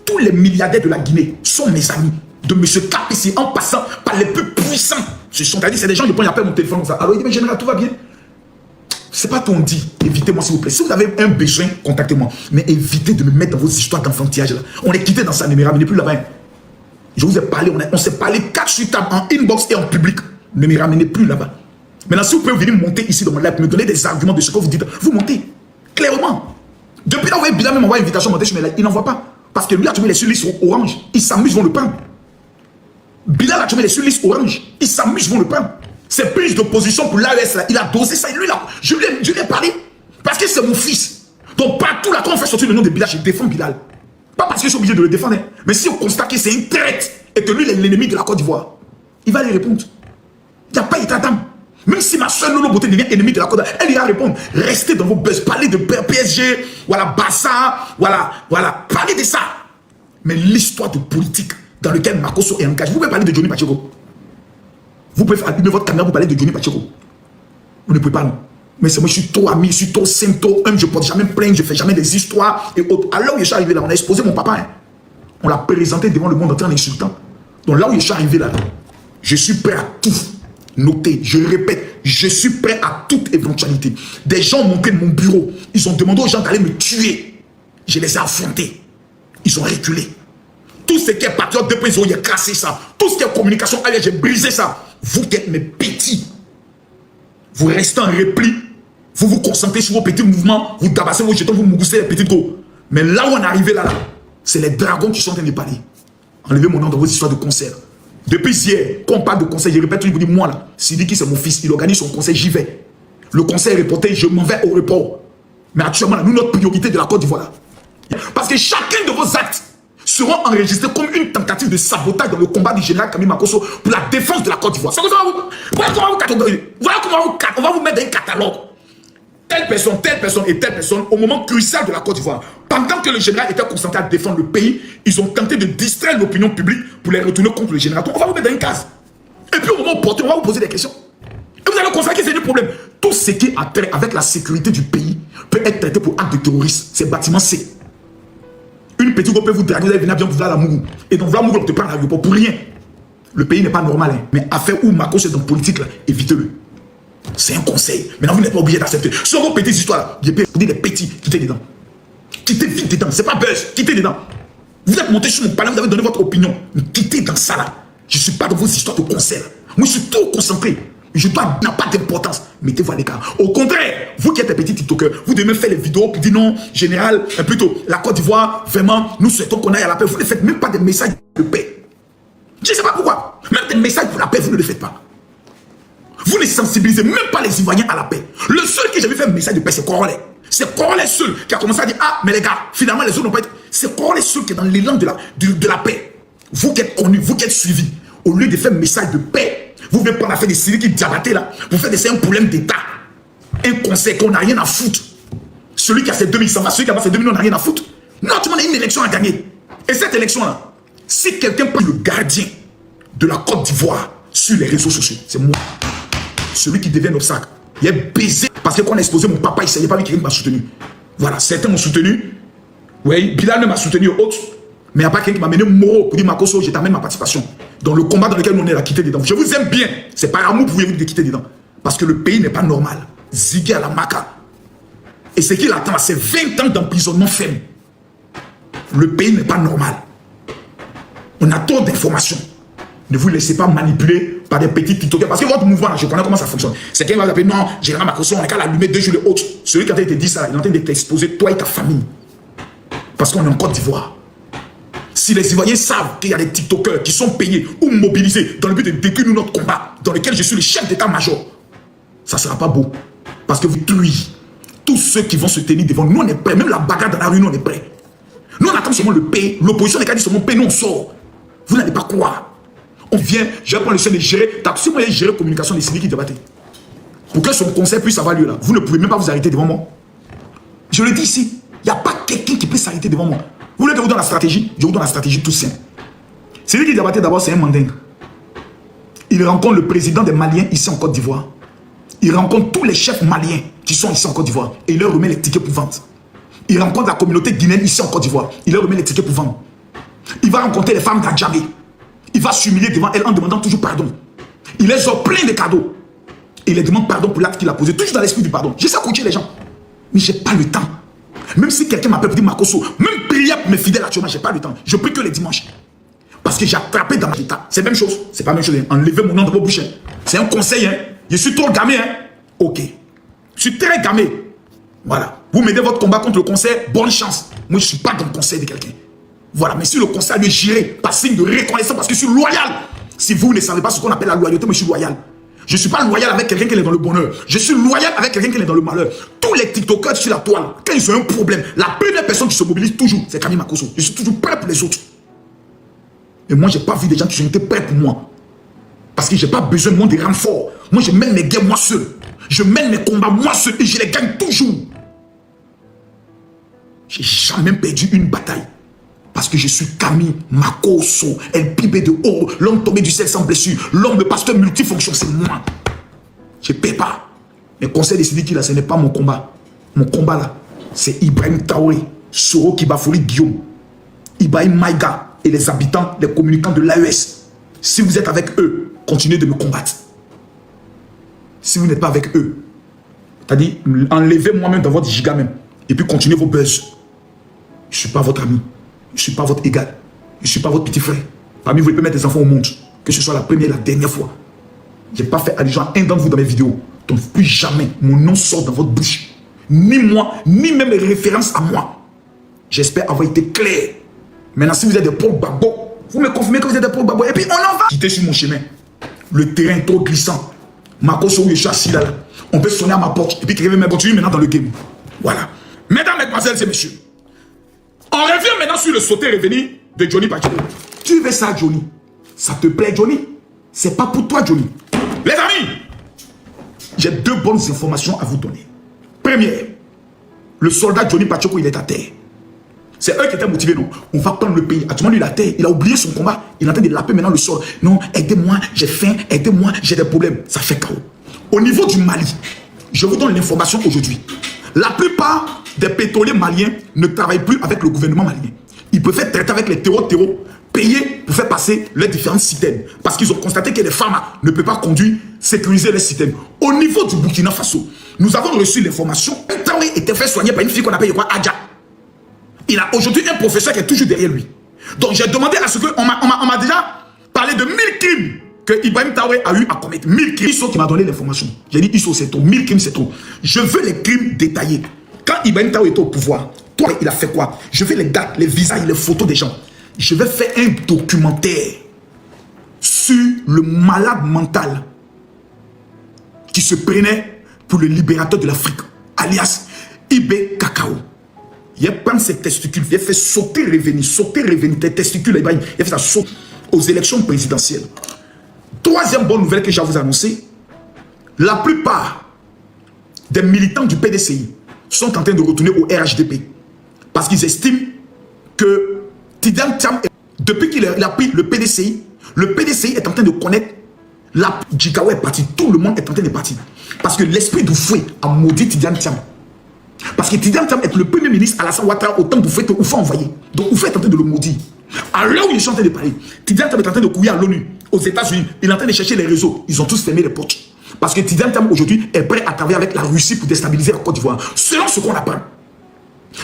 Tous les milliardaires de la Guinée sont mes amis. De M. Kapissi, en passant par les plus puissants. Ce sont c'est des gens qui prennent mon téléphone comme ça. Alors il dit, mais général, tout va bien. C'est pas ton dit. Évitez-moi, s'il vous plaît. Si vous avez un besoin, contactez-moi. Mais évitez de me mettre dans vos histoires d'enfantillage. On est quitté dans ça, ne me ramenez plus là-bas. Je vous ai parlé, on s'est parlé 4 sur table, en inbox et en public. Ne me ramenez plus là-bas. Maintenant, si vous pouvez venir monter ici dans mon live, me donner des arguments de ce que vous dites, vous montez. Clairement. Depuis là, vous voyez, Bilal même envoie une invitation à monter sur mes lives. Il n'envoie pas. Parce que lui a trouvé les sur liste orange. Ils s'amusent, vont le prendre. Bilal a trouvé les sur liste orange. Ils s'amusent, vont le prendre. C'est prise de position pour l'AES là. Il a dosé ça. Et lui là, je lui ai parlé. Parce que c'est mon fils. Donc partout là, quand on fait sortir le nom de Bilal, je défends Bilal. Pas parce que je suis obligé de le défendre. Hein. Mais si on constate que c'est une traite et que lui, il est l'ennemi de la Côte d'Ivoire, il va lui répondre. Il n'y a pas état d'âme. Même si ma soeur Lolo Beauté devient ennemie de la Côte d'Ivoire, elle ira répondre. Restez dans vos buzz. Parlez de PSG, voilà, Bassa, voilà. Parlez de ça. Mais l'histoire de politique dans laquelle Makoso est engagé, vous pouvez parler de Johnny Pacheco. Vous pouvez allumer votre caméra pour parler de Johnny Pacheco. Vous ne pouvez pas, non. Mais c'est moi, je suis trop ami, je suis trop simple, trop humble, je ne porte jamais plainte, je ne fais jamais des histoires et autres. Alors où je suis arrivé là, on a exposé mon papa. Hein. On l'a présenté devant le monde entier en insultant. Donc là où je suis arrivé là, je suis prêt à tout. Notez, je répète, je suis prêt à toute éventualité. Des gens ont monté de mon bureau. Ils ont demandé aux gens d'aller me tuer. Je les ai affrontés. Ils ont reculé. Tout ce qui est patriote 2.0, j'ai cassé ça. Tout ce qui est communication, allez, j'ai brisé ça. Vous qui êtes mes petits, vous restez en repli. Vous vous concentrez sur vos petits mouvements. Vous tabassez vos jetons, vous moussez les petites go. Mais là où on est arrivé là, C'est les dragons qui sont en train de parler. Enlevez mon nom dans vos histoires de concert. Depuis hier, quand on parle de concert, je répète, je vous dis, moi là, Sidiki c'est mon fils, il organise son concert, j'y vais. Le concert est reporté, je m'en vais au report. Mais actuellement, là, nous, notre priorité de la Côte d'Ivoire, parce que chacun de vos actes seront enregistrés comme une tentative de sabotage dans le combat du général Camille Makosso pour la défense de la Côte d'Ivoire. Voilà comment vous catégoriser. Voilà comment on va vous mettre dans un catalogue. Telle personne et telle personne, au moment crucial de la Côte d'Ivoire, pendant que le général était concentré à défendre le pays, ils ont tenté de distraire l'opinion publique pour les retourner contre le général. Donc on va vous mettre dans une case. Et puis au moment opportun, on va vous poser des questions. Et vous allez constater que c'est un problème. Tout ce qui a trait avec la sécurité du pays peut être traité pour acte de terrorisme. C'est bâtiment C. Une petite groupe peut vous draguer, vous allez venir bien vous la Mougou. Et donc voilà Mougou, on te prend à l'aéroport pour rien. Le pays n'est pas normal. Hein. Mais affaire où Makosso est dans la politique, là, évitez-le. C'est un conseil. Maintenant, vous n'êtes pas obligé d'accepter. Sur vos petites histoires, vous dites des petits, quittez dedans. Quittez vite dedans. C'est pas buzz, quittez dedans. Vous êtes monté sur mon palais, vous avez donné votre opinion. Mais quittez dans ça là. Je ne suis pas dans vos histoires de concert. Moi, je suis trop concentré. Je dois, n'a pas d'importance. Mettez-vous à l'écart. Au contraire, vous qui êtes des petits TikTokers, vous devez faire les vidéos pour dire non, général, plutôt, la Côte d'Ivoire, vraiment, nous souhaitons qu'on aille à la paix. Vous ne faites même pas des messages de paix. Je ne sais pas pourquoi. Même des messages pour la paix, vous ne le faites pas. Vous ne sensibilisez même pas les Ivoiriens à la paix. Le seul qui j'avais fait un message de paix, c'est Corolet. C'est Corolet seul qui a commencé à dire, ah, mais les gars, finalement, les autres n'ont pas été. C'est Corolet seul qui est dans l'élan de la paix. Vous qui êtes connus, vous qui êtes suivis, au lieu de faire un message de paix, vous venez prendre l'affaire des Syriens qui diabattaient là, vous faites c'est un problème d'État. Un conseil qu'on n'a rien à foutre. Celui qui a ses 2100, celui qui a ses 2000, on n'a rien à foutre. Non, tout le monde a une élection à gagner. Et cette élection-là, si quelqu'un prend le gardien de la Côte d'Ivoire sur les réseaux sociaux, c'est moi. Celui qui devient obstacle. Il est baisé parce que quand on a exposé mon papa, il ne savait pas lui qui m'a soutenu. Voilà, certains m'ont soutenu. Oui, Bilal m'a soutenu autres. Mais il n'y a pas quelqu'un qui m'a mené Moro pour dire Makosso, je t'amène ma participation. Dans le combat dans lequel on est à quitter dedans. Je vous aime bien. C'est par amour pour vous de quitter dedans. Parce que le pays n'est pas normal. Ziggy à la maca. Et ce qu'il attend, c'est 20 ans d'emprisonnement ferme. Le pays n'est pas normal. On a trop d'informations. Ne vous laissez pas manipuler par des petits TikTokers. Parce que votre mouvement, là, je connais comment ça fonctionne. C'est quelqu'un qui va appeler, non, général Makosso, on est qu'à l'allumer 2 jours les autres. Celui qui a été dit ça, il est en train de t'exposer, toi et ta famille. Parce qu'on est en Côte d'Ivoire. Si les Ivoiriens savent qu'il y a des TikTokers qui sont payés ou mobilisés dans le but de détruire notre combat, dans lequel je suis le chef d'état-major, ça ne sera pas beau. Parce que vous tuez tous ceux qui vont se tenir devant nous. Nous, on est prêts. Même la bagarre dans la rue, nous, on est prêts. Nous, on attend seulement le paix. L'opposition n'est qu'à dire seulement paix, nous, on sort. Vous n'allez pas croire. On vient, je vais prendre le soin de gérer. Si moi, j'ai géré la communication des civils qui débattaient. Pour que son conseil puisse avoir lieu là, vous ne pouvez même pas vous arrêter devant moi. Je le dis ici, il n'y a pas quelqu'un qui peut s'arrêter devant moi. Vous voulez que je vous donne la stratégie? Je vous donne la stratégie tout simple. Celui qui débattait d'abord, c'est un mandingue. Il rencontre le président des Maliens ici en Côte d'Ivoire. Il rencontre tous les chefs maliens qui sont ici en Côte d'Ivoire et il leur remet les tickets pour vendre. Il rencontre la communauté guinéenne ici en Côte d'Ivoire. Il leur remet les tickets pour vendre. Il va rencontrer les femmes d'Adjamé. Il va s'humilier devant elles en demandant toujours pardon. Il les offre plein de cadeaux. Et il les demande pardon pour l'acte qu'il a posé. Toujours dans l'esprit du pardon. J'essaie de coacher les gens. Mais je n'ai pas le temps. Même si quelqu'un m'appelle pour dire Makosso, même prier pour mes fidèles actuellement, je n'ai pas le temps. Je prie que les dimanches. Parce que j'ai attrapé dans ma état. C'est la même chose. C'est pas la même chose. Hein. Enlevez mon nom de vos bouches. C'est un conseil. Hein. Je suis trop gamé. Hein. Ok. Je suis très gamé. Voilà. Vous m'aidez votre combat contre le conseil. Bonne chance. Moi, je ne suis pas dans le conseil de quelqu'un. Voilà. Mais si le conseil a lieu, j'irai par signe de reconnaissance parce que je suis loyal. Si vous ne savez pas ce qu'on appelle la loyauté, moi, je suis loyal. Je ne suis pas loyal avec quelqu'un qui est dans le bonheur. Je suis loyal avec quelqu'un qui est dans le malheur. Tous les TikTokers sur la toile, quand ils ont un problème, la première personne qui se mobilise toujours, c'est Camille Makosso. Je suis toujours prêt pour les autres. Et moi, je n'ai pas vu des gens qui ont été prêts pour moi. Parce que je n'ai pas besoin de moi de renforts. Moi, je mène mes guerres moi seul. Je mène mes combats moi seul et je les gagne toujours. Je n'ai jamais perdu une bataille. Parce que je suis Camille Makosso, El Pibé de haut, l'homme tombé du ciel sans blessure, l'homme, le pasteur multifonction, c'est moi. Je ne paie pas. Mais conseil décidé qu'il a, ce n'est pas mon combat. Mon combat là, c'est Ibrahim Traoré, Soro Kibafori Guillaume, Ibrahim Maïga et les habitants, les communicants de l'AES. Si vous êtes avec eux, continuez de me combattre. Si vous n'êtes pas avec eux, c'est-à-dire enlevez moi-même dans votre giga même, et puis continuez vos buzz. Je ne suis pas votre ami. Je ne suis pas votre égal. Je ne suis pas votre petit frère. Parmi vous, il peut mettre des enfants au monde. Que ce soit la première et la dernière fois. Je n'ai pas fait allusion à un d'entre vous dans mes vidéos. Donc plus jamais mon nom sort dans votre bouche. Ni moi, ni même les références à moi. J'espère avoir été clair. Maintenant, si vous êtes des Paul Gbagbo, vous me confirmez que vous êtes des Paul Gbagbo. Et puis, on en va. Quitter sur mon chemin. Le terrain est trop glissant. Marcos, où je suis assis là, on peut sonner à ma porte. Et puis, quelqu'un va continuer maintenant dans le game. Voilà. Mesdames, mesdemoiselles et messieurs, on revient maintenant sur le sauter revenu de Johnny Pacheco. Tu veux ça, Johnny? Ça te plaît, Johnny? C'est pas pour toi, Johnny. Les amis, j'ai deux bonnes informations à vous donner. Première, le soldat Johnny Pacheco, il est à terre. C'est eux qui étaient motivés, non? On va prendre le pays. Actuellement, lui, il est à terre. Il a oublié son combat. Il est en train de laper maintenant le sol. Non, aidez-moi, j'ai faim, aidez-moi, j'ai des problèmes. Ça fait chaos. Au niveau du Mali, je vous donne l'information aujourd'hui. La plupart des pétroliers maliens ne travaillent plus avec le gouvernement malien. Ils préfèrent traiter avec les terreaux, payer pour faire passer les différentes citernes. Parce qu'ils ont constaté que les femmes ne peuvent pas conduire, sécuriser les citernes. Au niveau du Burkina Faso, nous avons reçu l'information. Un Traoré était fait soigner par une fille qu'on appelle quoi, Adja. Il a aujourd'hui un professeur qui est toujours derrière lui. Donc j'ai demandé à ce que... On m'a déjà parlé de 1000 crimes que Ibrahim Traoré a eu à commettre. 1000 crimes. Isso qui m'a donné l'information. J'ai dit Isso c'est trop. 1000 crimes c'est trop. Je veux les crimes détaillés. Quand Ibrahim Traoré était au pouvoir, toi il a fait quoi? Je veux les dates, les visages, les photos des gens. Je vais faire un documentaire sur le malade mental qui se prenait pour le libérateur de l'Afrique, alias Ibé Cacao. Il a pris ses testicules, il a fait sauter revenir, tes testicules, il a fait ça sauter aux élections présidentielles. Troisième bonne nouvelle que j'ai à vous annoncer, la plupart des militants du PDCI sont en train de retourner au RHDP parce qu'ils estiment que Tidiane Thiam, depuis qu'il a pris le PDCI est en train de connaître la Djikawa est parti, tout le monde est en train de partir. Parce que l'esprit d'Oufoué a maudit Tidiane Thiam. Parce que Tidiane Thiam est le premier ministre Alassane Ouattara au temps d'Oufoué que Oufoué a envoyé. Donc Oufoué est en train de le maudire. À l'heure où ils sont en train de parler, Tidiane Thiam est en train de courir à l'ONU, aux États-Unis. Il est en train de chercher les réseaux. Ils ont tous fermé les portes. Parce que Tidiane Thiam aujourd'hui est prêt à travailler avec la Russie pour déstabiliser la Côte d'Ivoire. Selon ce qu'on apprend.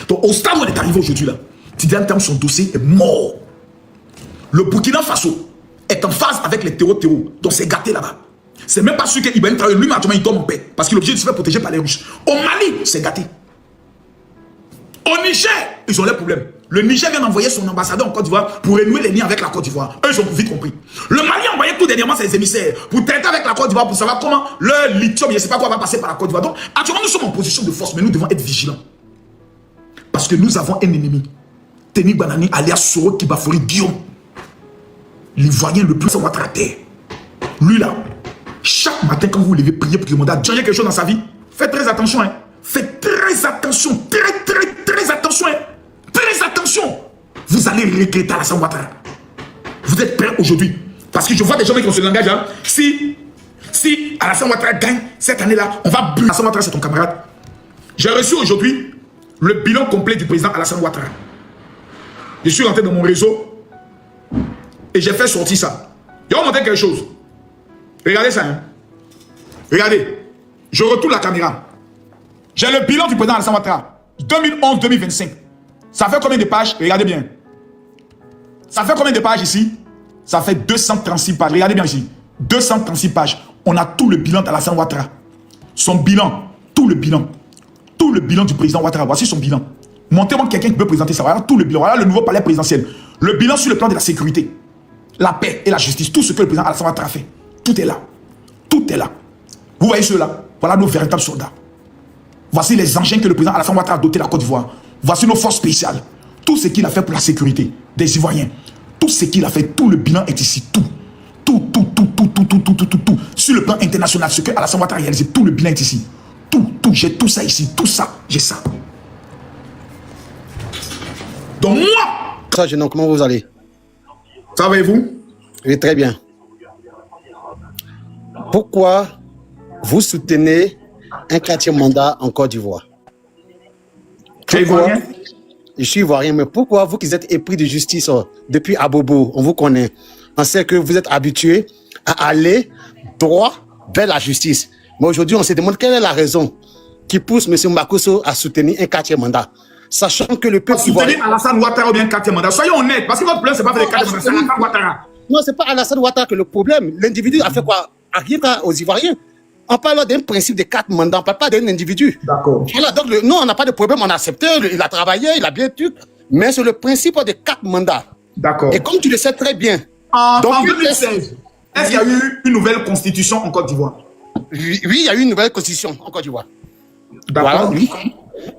Donc au stade où on est arrivé aujourd'hui là, Tidiane Thiam, son dossier est mort. Le Burkina Faso est en phase avec les terreaux. Donc c'est gâté là-bas. C'est même pas sûr qu'Ibrahim Traoré, lui, maintenant, il tombe en paix. Parce qu'il est obligé de se faire protéger par les Russes. Au Mali, c'est gâté. Au Niger, ils ont les problèmes. Le Niger vient d'envoyer son ambassadeur en Côte d'Ivoire pour renouer les liens avec la Côte d'Ivoire. Eux, ils ont vite compris. Le Mali a envoyé tout dernièrement ses émissaires pour traiter avec la Côte d'Ivoire pour savoir comment le lithium, je ne sais pas quoi, va passer par la Côte d'Ivoire. Donc, actuellement, nous sommes en position de force, mais nous devons être vigilants. Parce que nous avons un ennemi. Teni Banani, alias Soro Kibafori Guillaume. L'Ivoirien le plus Ouattara terre. Lui là, chaque matin quand vous vous levez, priez pour demander à changer quelque chose dans sa vie, faites très attention. Hein. Faites très attention. Très attention. Hein. Très attention. Vous allez regretter Alassane Ouattara. Vous êtes prêts aujourd'hui? Parce que je vois des gens qui ont ce langage. Hein. Si Alassane Ouattara gagne cette année-là, on va brûler. Alassane Ouattara, c'est ton camarade. J'ai reçu aujourd'hui le bilan complet du président Alassane Ouattara. Je suis rentré dans mon réseau et j'ai fait sortir ça. Je vais vous montrer quelque chose. Regardez ça. Hein. Regardez. Je retourne la caméra. J'ai le bilan du président Alassane Ouattara. 2011-2025. Ça fait combien de pages? Regardez bien. Ça fait combien de pages ici? Ça fait 236 pages. Regardez bien ici. 236 pages. On a tout le bilan d'Alassane Ouattara. Son bilan. Tout le bilan. Tout le bilan du président Ouattara. Voici son bilan. Montrez-moi quelqu'un qui peut présenter ça. Voilà tout le bilan. Voilà le nouveau palais présidentiel. Le bilan sur le plan de la sécurité, la paix et la justice. Tout ce que le président Alassane Ouattara fait. Tout est là. Tout est là. Vous voyez ceux-là? Voilà nos véritables soldats. Voici les engins que le président Alassane Ouattara a doté la Côte d'Ivoire. Voici nos forces spéciales. Tout ce qu'il a fait pour la sécurité des Ivoiriens. Tout ce qu'il a fait, tout le bilan est ici. Tout. Sur le plan international, ce que Alassane Ouattara a réalisé, tout le bilan est ici. Tout. J'ai tout ça ici. Tout ça, j'ai ça. Donc moi... Ça, Génon, comment vous allez? Ça va et vous? Oui, très bien. Pourquoi vous soutenez un 4e mandat en Côte d'Ivoire? Tu es ivoirien? Je suis ivoirien, mais pourquoi vous qui êtes épris de justice depuis Abobo, on vous connaît, on sait que vous êtes habitués à aller droit vers la justice. Mais aujourd'hui, on se demande quelle est la raison qui pousse M. Makosso à soutenir un 4e mandat. Sachant que le peuple ivoirien... Soutenir Alassane Ouattara ou bien 4e mandat. Soyons honnêtes, parce que votre problème, ce n'est pas avec les 4e mandats, c'est Alassane Ouattara. Non, ce n'est pas Alassane Ouattara que le problème. L'individu a fait quoi? Arrive aux Ivoiriens. On parle d'un principe de 4 mandats, on ne parle pas d'un individu. D'accord. Voilà, donc nous, on n'a pas de problème, on a accepté, il a travaillé, il a bien tout. mais sur le principe des 4 mandats. D'accord. Et comme tu le sais très bien, En donc, 2016, est-ce qu'il y a eu une nouvelle constitution en Côte d'Ivoire? oui, il y a eu une nouvelle constitution en Côte d'Ivoire. D'accord. Voilà, oui.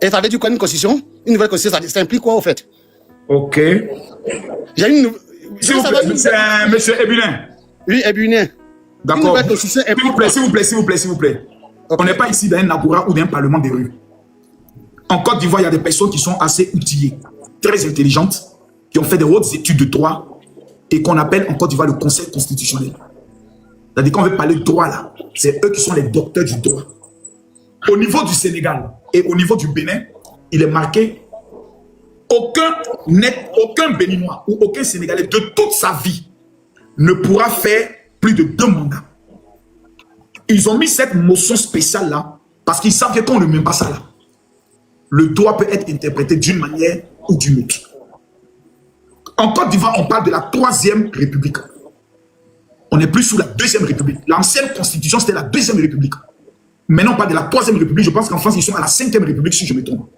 Et ça veut dire quoi une constitution? Une nouvelle constitution, ça implique quoi au fait? Ok. Il y a une nouvelle. S'il vous plaît, monsieur Ebunin. Oui, Ebunin. Une D'accord. nouvelle constitution S'il vous implique plaît, quoi? s'il vous plaît, s'il vous plaît, s'il vous plaît. Ok. On n'est pas ici dans un agora ou dans un parlement des rues. En Côte d'Ivoire, il y a des personnes qui sont assez outillées, très intelligentes, qui ont fait des hautes études de droit et qu'on appelle en Côte d'Ivoire le Conseil constitutionnel. C'est-à-dire qu'on veut parler de droit là, c'est eux qui sont les docteurs du droit. Au niveau du Sénégal et au niveau du Bénin, il est marqué aucun Béninois ou aucun Sénégalais de toute sa vie ne pourra faire plus de 2 mandats. Ils ont mis cette motion spéciale là parce qu'ils savent que quand on ne met pas ça là, le droit peut être interprété d'une manière ou d'une autre. En Côte d'Ivoire, on parle de la 3e République. On n'est plus sous la 2e République. L'ancienne constitution, c'était la 2e République. Maintenant, on parle de la 3e République. Je pense qu'en France, ils sont à la 5e République, si je me trompe.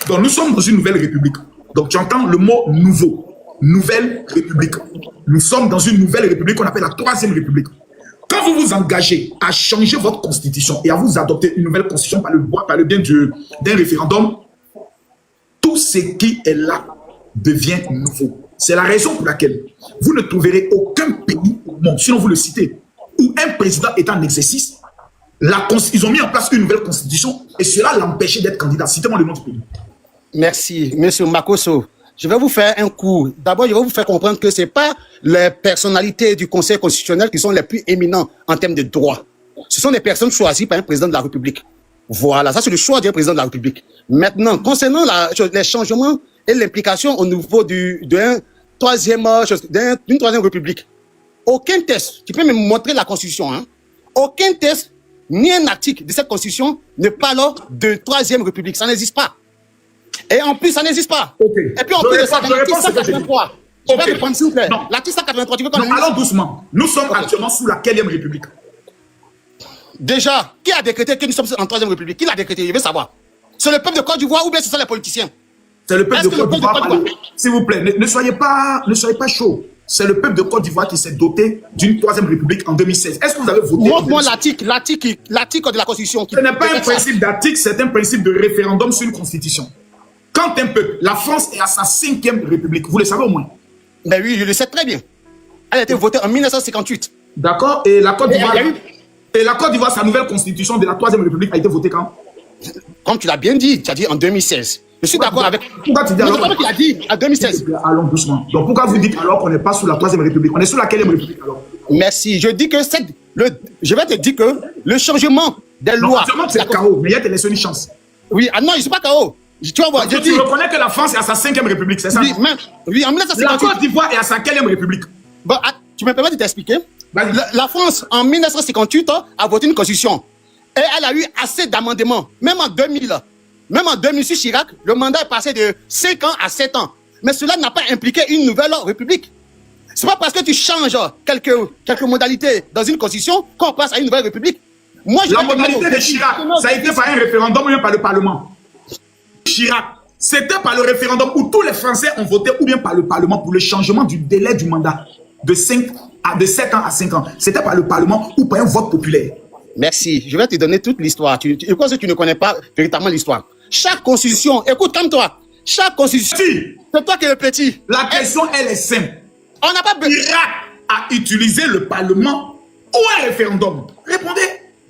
Donc, nous sommes dans une nouvelle République. Donc, tu entends le mot nouveau. Nouvelle République. Nous sommes dans une nouvelle République qu'on appelle la 3e République. Quand vous vous engagez à changer votre constitution et à vous adopter une nouvelle constitution par le biais d'un référendum, tout ce qui est là devient nouveau. C'est la raison pour laquelle vous ne trouverez aucun pays au monde, sinon vous le citez, où un président est en exercice, ils ont mis en place une nouvelle constitution et cela l'empêchait d'être candidat. Citez-moi le nom du pays. Merci, monsieur Makosso. Je vais vous faire un cours. D'abord, je vais vous faire comprendre que ce n'est pas les personnalités du Conseil constitutionnel qui sont les plus éminents en termes de droit. Ce sont des personnes choisies par un président de la République. Voilà, ça c'est le choix d'un président de la République. Maintenant, concernant les changements et l'implication au niveau d'une troisième République, aucun test, tu peux me montrer la Constitution, hein? Aucun test, ni un article de cette Constitution ne parle de 3e République. Ça n'existe pas. Et en plus, ça n'existe pas. Okay. Et puis en plus de ça, l'article 183. Je vais répondre, s'il vous plaît. L'article 183, tu veux qu'on allons doucement. Nous sommes actuellement sous la quelle République? Déjà, qui a décrété que nous sommes en 3e République? Qui l'a décrété? Je veux savoir. C'est le peuple de Côte d'Ivoire ou bien ce sont les politiciens? C'est le peuple de Côte d'Ivoire. S'il vous plaît, ne soyez pas chaud. C'est le peuple de Côte d'Ivoire qui s'est doté d'une 3e République en 2016. Est-ce que vous avez voté? Montre-moi l'article de la Constitution. Ce n'est pas un principe d'article, c'est un principe de référendum sur une constitution. Quand un peuple, la France est à sa 5e République, vous le savez au moins? Ben oui, je le sais très bien. Elle a été votée en 1958. D'accord. Et la Côte d'Ivoire, sa nouvelle constitution de la 3e République a été votée quand? Comme tu l'as bien dit, tu as dit en 2016. Je suis d'accord avec... Pourquoi tu dis alors? Tu as dit en 2016. Allons doucement. Donc pourquoi vous dites alors qu'on n'est pas sous la 3e République? On est sous la quelle République alors? Merci. Je dis que je vais te dire que le changement des lois... Non, c'est chaos, mais il y a des élections, une chance. Oui, non, je ne suis pas chaos. Tu vas voir, tu reconnais que la France est à sa 5e République, c'est ça? Oui, en 1958. La Côte d'Ivoire est à sa quelle République? Bon, tu me permets de t'expliquer? La France, en 1958, a voté une constitution. Et elle a eu assez d'amendements. Même en 2000, sur Chirac, le mandat est passé de 5 ans à 7 ans. Mais cela n'a pas impliqué une nouvelle république. C'est pas parce que tu changes quelques modalités dans une constitution qu'on passe à une nouvelle république. Moi, la modalité de Chirac, ça a été par un référendum ou bien par le Parlement? Chirac, c'était par le référendum où tous les Français ont voté ou bien par le Parlement pour le changement du délai du mandat de 7 ans à 5 ans. C'était par le Parlement ou par un vote populaire. Merci. Je vais te donner toute l'histoire. Je pense que tu ne connais pas véritablement l'histoire. Chaque constitution, écoute comme toi, chaque constitution, c'est toi qui es le petit. La question, elle est simple. On n'a pas besoin. Chirac a utilisé le Parlement ou un référendum? Répondez.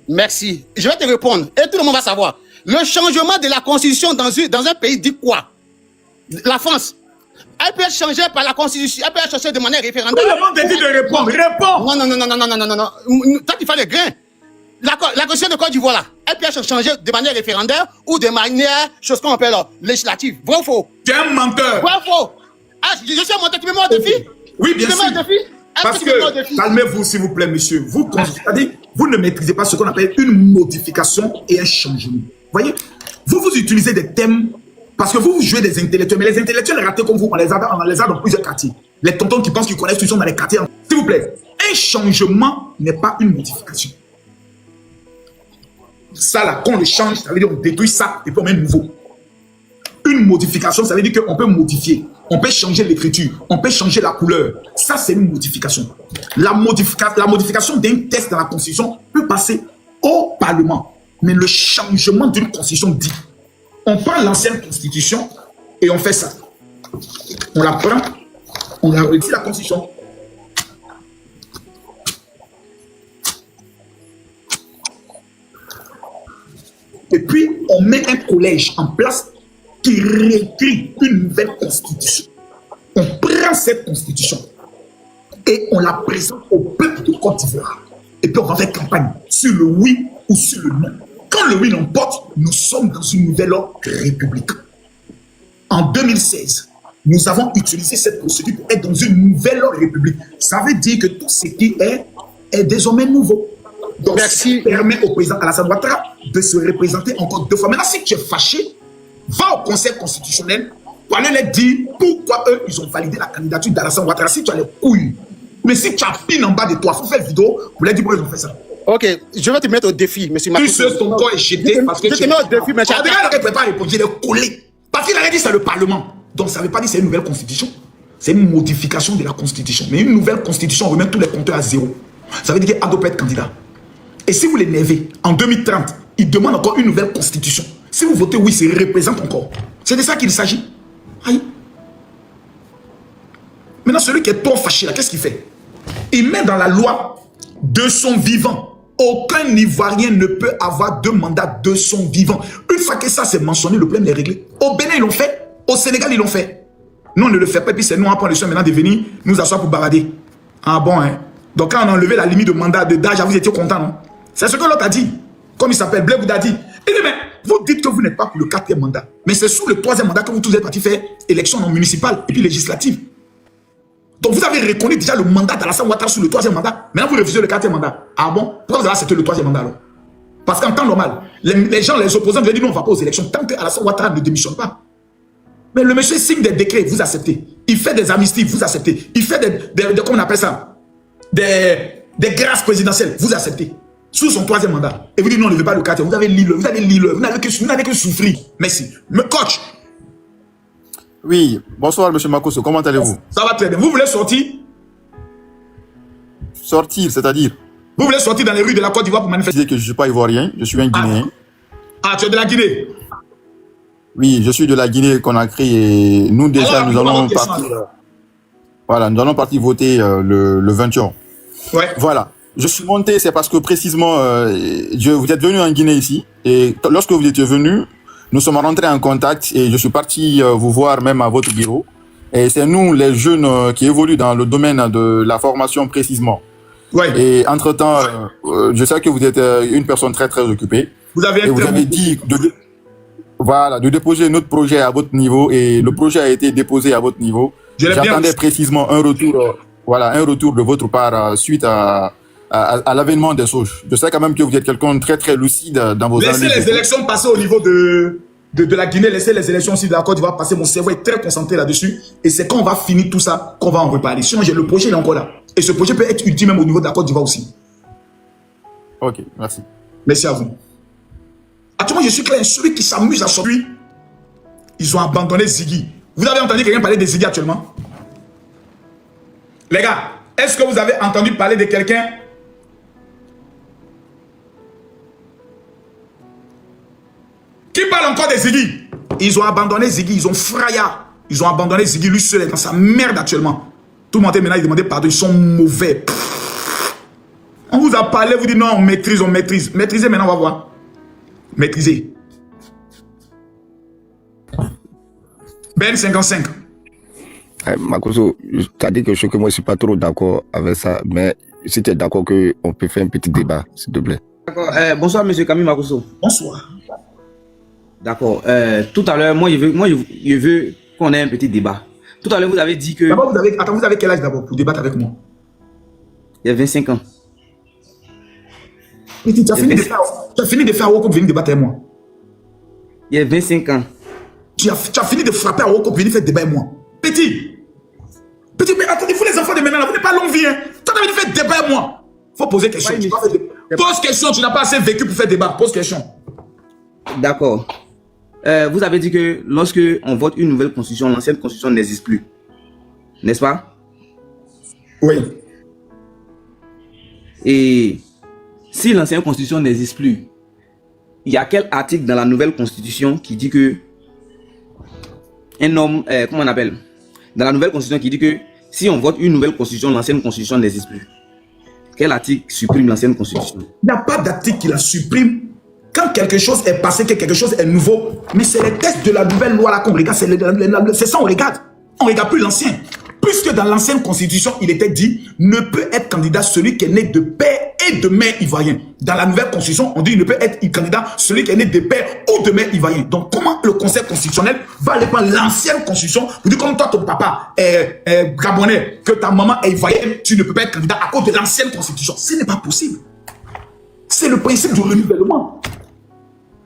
Merci. Je vais te répondre et tout le monde va savoir. Le changement de la constitution dans un pays dit quoi? La France. Elle peut être changée par la constitution, elle peut être changée de manière référendaire. Tout le monde te dit de répondre. Réponds. Non. Toi, tu fais le grain. La constitution de Côte d'Ivoire, là, elle peut être changée de manière référendaire ou de manière, chose qu'on appelle législative. Vrai ou faux? Tu es un menteur. Vrai ou faux? Ah, je suis un menteur, tu me mets au défi? Oui, bien sûr. Parce que, calmez-vous s'il vous plaît, monsieur. Vous ne maîtrisez pas ce qu'on appelle une modification et un changement. Voyez, vous utilisez des thèmes parce que vous jouez des intellectuels, mais les intellectuels ratés comme vous, on les a dans plusieurs quartiers. Les tontons qui pensent qu'ils connaissent tout ça dans les quartiers. S'il vous plaît, un changement n'est pas une modification. Ça là, quand on le change, ça veut dire on détruit ça et puis on met nouveau. Une modification, ça veut dire qu'on peut modifier. On peut changer l'écriture. On peut changer la couleur. Ça, c'est une modification. La modification d'un texte dans la Constitution peut passer au Parlement. Mais le changement d'une Constitution dit. On prend l'ancienne Constitution et on fait ça. On la prend, on la redit la Constitution. Et puis, on met un collège en place qui réécrit une nouvelle constitution. On prend cette constitution et on la présente au peuple de Côte d'Ivoire. Et puis, on va faire campagne sur le oui ou sur le non. Quand le oui l'emporte, nous sommes dans une nouvelle république. En 2016, nous avons utilisé cette procédure pour être dans une nouvelle république. Ça veut dire que tout ce qui est désormais nouveau. Donc, Merci. ça permet au président Alassane Ouattara de se représenter encore 2 fois. Maintenant, si tu es fâché, va au Conseil constitutionnel pour aller leur dire pourquoi eux, ils ont validé la candidature d'Alassane Ouattara. Si tu as les couilles. Mais si tu as pine en bas de toi, il faut faire une vidéo pour leur dire pourquoi ils ont fait ça. Ok, je vais te mettre au défi, monsieur Plus Makosso. ton corps est jeté parce que je te mets au défi, mais tu n'as pas répondu, il est collé. Parce qu'il avait dit c'est le Parlement. Donc ça ne veut pas dire c'est une nouvelle constitution. C'est une modification de la constitution. Mais une nouvelle constitution remet tous les compteurs à zéro. Ça veut dire qu'Ado peut être candidat. Et si vous l'énervez, en 2030, il demande encore une nouvelle constitution. Si vous votez oui, ça représente encore. C'est de ça qu'il s'agit. Aïe. Maintenant, celui qui est trop fâché, là, qu'est-ce qu'il fait? Il met dans la loi de son vivant. Aucun Ivoirien ne peut avoir 2 mandats de son vivant. Une fois que ça c'est mentionné, le problème est réglé. Au Bénin, ils l'ont fait. Au Sénégal, ils l'ont fait. Nous, on ne le fait pas. Et puis c'est nous, on prend le soin maintenant de venir nous asseoir pour barader. Ah bon, hein? Donc quand on a enlevé la limite de mandat d'âge, vous étiez content, non? C'est ce que l'autre a dit. Comme il s'appelle, Blaise Bouda dit. Il dit, mais vous dites que vous n'êtes pas pour le 4e mandat. Mais c'est sous le 3e mandat que vous tous êtes partis faire élection non municipale et puis législative. Donc vous avez reconnu déjà le mandat d'Alassane Ouattara sous le 3e mandat. Maintenant vous refusez le 4e mandat. Ah bon? Pourquoi vous avez accepté le 3e mandat alors? Parce qu'en temps normal, les gens, les opposants devaient dire non, on ne va pas aux élections tant que Alassane Ouattara ne démissionne pas. Mais le monsieur signe des décrets, vous acceptez. Il fait des amnisties, vous acceptez. Il fait comment on appelle ça? Des grâces présidentielles, vous acceptez. Sous son 3e mandat. Et vous dites non, on ne veut pas le 4e. Vous avez l'île, vous n'avez que souffrir. Merci. Mais coach. Oui, bonsoir monsieur Makosso, comment allez-vous? Ça va très bien. Vous voulez sortir? Sortir, c'est-à-dire? Vous voulez sortir dans les rues de la Côte d'Ivoire pour Je manifester? disais que je ne suis pas ivoirien, je suis un Guinéen. Ah, tu es de la Guinée? Oui, je suis de la Guinée-Conakry et nous déjà, Alors, nous allons partir. Voilà, nous allons partir voter le 21. Ouais. Voilà. Je suis monté, c'est parce que précisément, vous êtes venu en Guinée ici et lorsque vous étiez venu, nous sommes rentrés en contact et je suis parti vous voir même à votre bureau. Et c'est nous, les jeunes qui évoluent dans le domaine de la formation précisément. Ouais. Et entre-temps, je sais que vous êtes une personne très très occupée. Vous avez et vous avez dit de déposer notre projet à votre niveau et le projet a été déposé à votre niveau. J'attendais précisément un retour, un retour de votre part suite à l'avènement des sauges. Je sais quand même que vous êtes quelqu'un de très très lucide dans vos analyses. Laissez les élections passer au niveau de la Guinée, laissez les élections aussi de la Côte d'Ivoire passer. Mon cerveau est très concentré là-dessus. Et c'est quand on va finir tout ça qu'on va en reparler. Sinon, le projet il est encore là. Et ce projet peut être utile même au niveau de la Côte d'Ivoire aussi. Ok, merci. Merci à vous. Actuellement, je suis clair. Celui qui s'amuse à sortir, ils ont abandonné Ziggy. Vous avez entendu quelqu'un parler de Ziggy actuellement? Les gars, est-ce que vous avez entendu parler de quelqu'un? Qui parle encore de Ziggy? Ils ont abandonné Ziggy, ils ont Fraya. Ils ont abandonné Ziggy, lui seul est dans sa merde actuellement. Tout le monde est maintenant, il demandait pardon, ils sont mauvais. On vous a parlé, vous dites non, on maîtrise, on maîtrise. Maîtrisez maintenant, on va voir. Maîtrisez. Ben 55. Makosso, tu as dit quelque chose que moi je ne suis pas trop d'accord avec ça, mais si tu es d'accord qu'on peut faire un petit débat, s'il te plaît. D'accord. Bonsoir, monsieur Camille Makosso. Bonsoir. D'accord. Tout à l'heure, moi, je veux qu'on ait un petit débat. Tout à l'heure, vous avez dit que... D'abord, vous avez quel âge d'abord pour débattre avec moi? Il y a 25 ans. Et tu as fini de faire Woko pour venir débattre avec moi. Il y a 25 ans. Tu as fini de frapper à Woko pour venir faire débat avec moi. Petit, mais attendez, vous les enfants de maintenant, vous n'êtes pas longue vie. Hein. Tu as envie de faire débat avec moi. Il faut poser question. Ouais, pose question, tu n'as pas assez vécu pour faire débat. Pose question. D'accord. vous avez dit que lorsque on vote une nouvelle constitution, l'ancienne constitution n'existe plus. N'est-ce pas? Oui. Et si l'ancienne constitution n'existe plus, il y a quel article dans la nouvelle constitution qui dit que un homme, comment on appelle? Dans la nouvelle constitution qui dit que si on vote une nouvelle constitution, l'ancienne constitution n'existe plus. Quel article supprime l'ancienne constitution? Il n'y a pas d'article qui la supprime. Quand quelque chose est passé, que quelque chose est nouveau, mais c'est les textes de la nouvelle loi là qu'on regarde, c'est ça on regarde. On ne regarde plus l'ancien. Puisque dans l'ancienne constitution, il était dit, ne peut être candidat celui qui est né de père et de mère ivoirien. Dans la nouvelle constitution, on dit, il ne peut être candidat celui qui est né de père ou de mère ivoirien. Donc, comment le conseil constitutionnel va aller prendre l'ancienne constitution pour dire, comme toi, ton papa est gabonais, que ta maman est ivoirienne, tu ne peux pas être candidat à cause de l'ancienne constitution. Ce n'est pas possible. C'est le principe du renouvellement.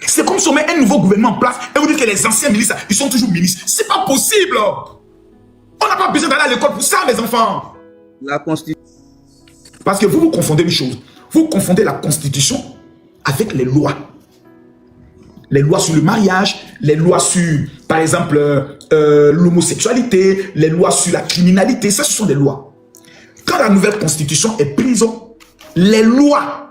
C'est comme si on met un nouveau gouvernement en place et vous dites que les anciens ministres, ils sont toujours ministres. C'est pas possible. On n'a pas besoin d'aller à l'école pour ça, les enfants. La Constitution. Parce que vous confondez une chose. Vous confondez la Constitution avec les lois. Les lois sur le mariage, les lois sur, par exemple, l'homosexualité, les lois sur la criminalité. Ça, ce sont des lois. Quand la nouvelle Constitution est prise, les lois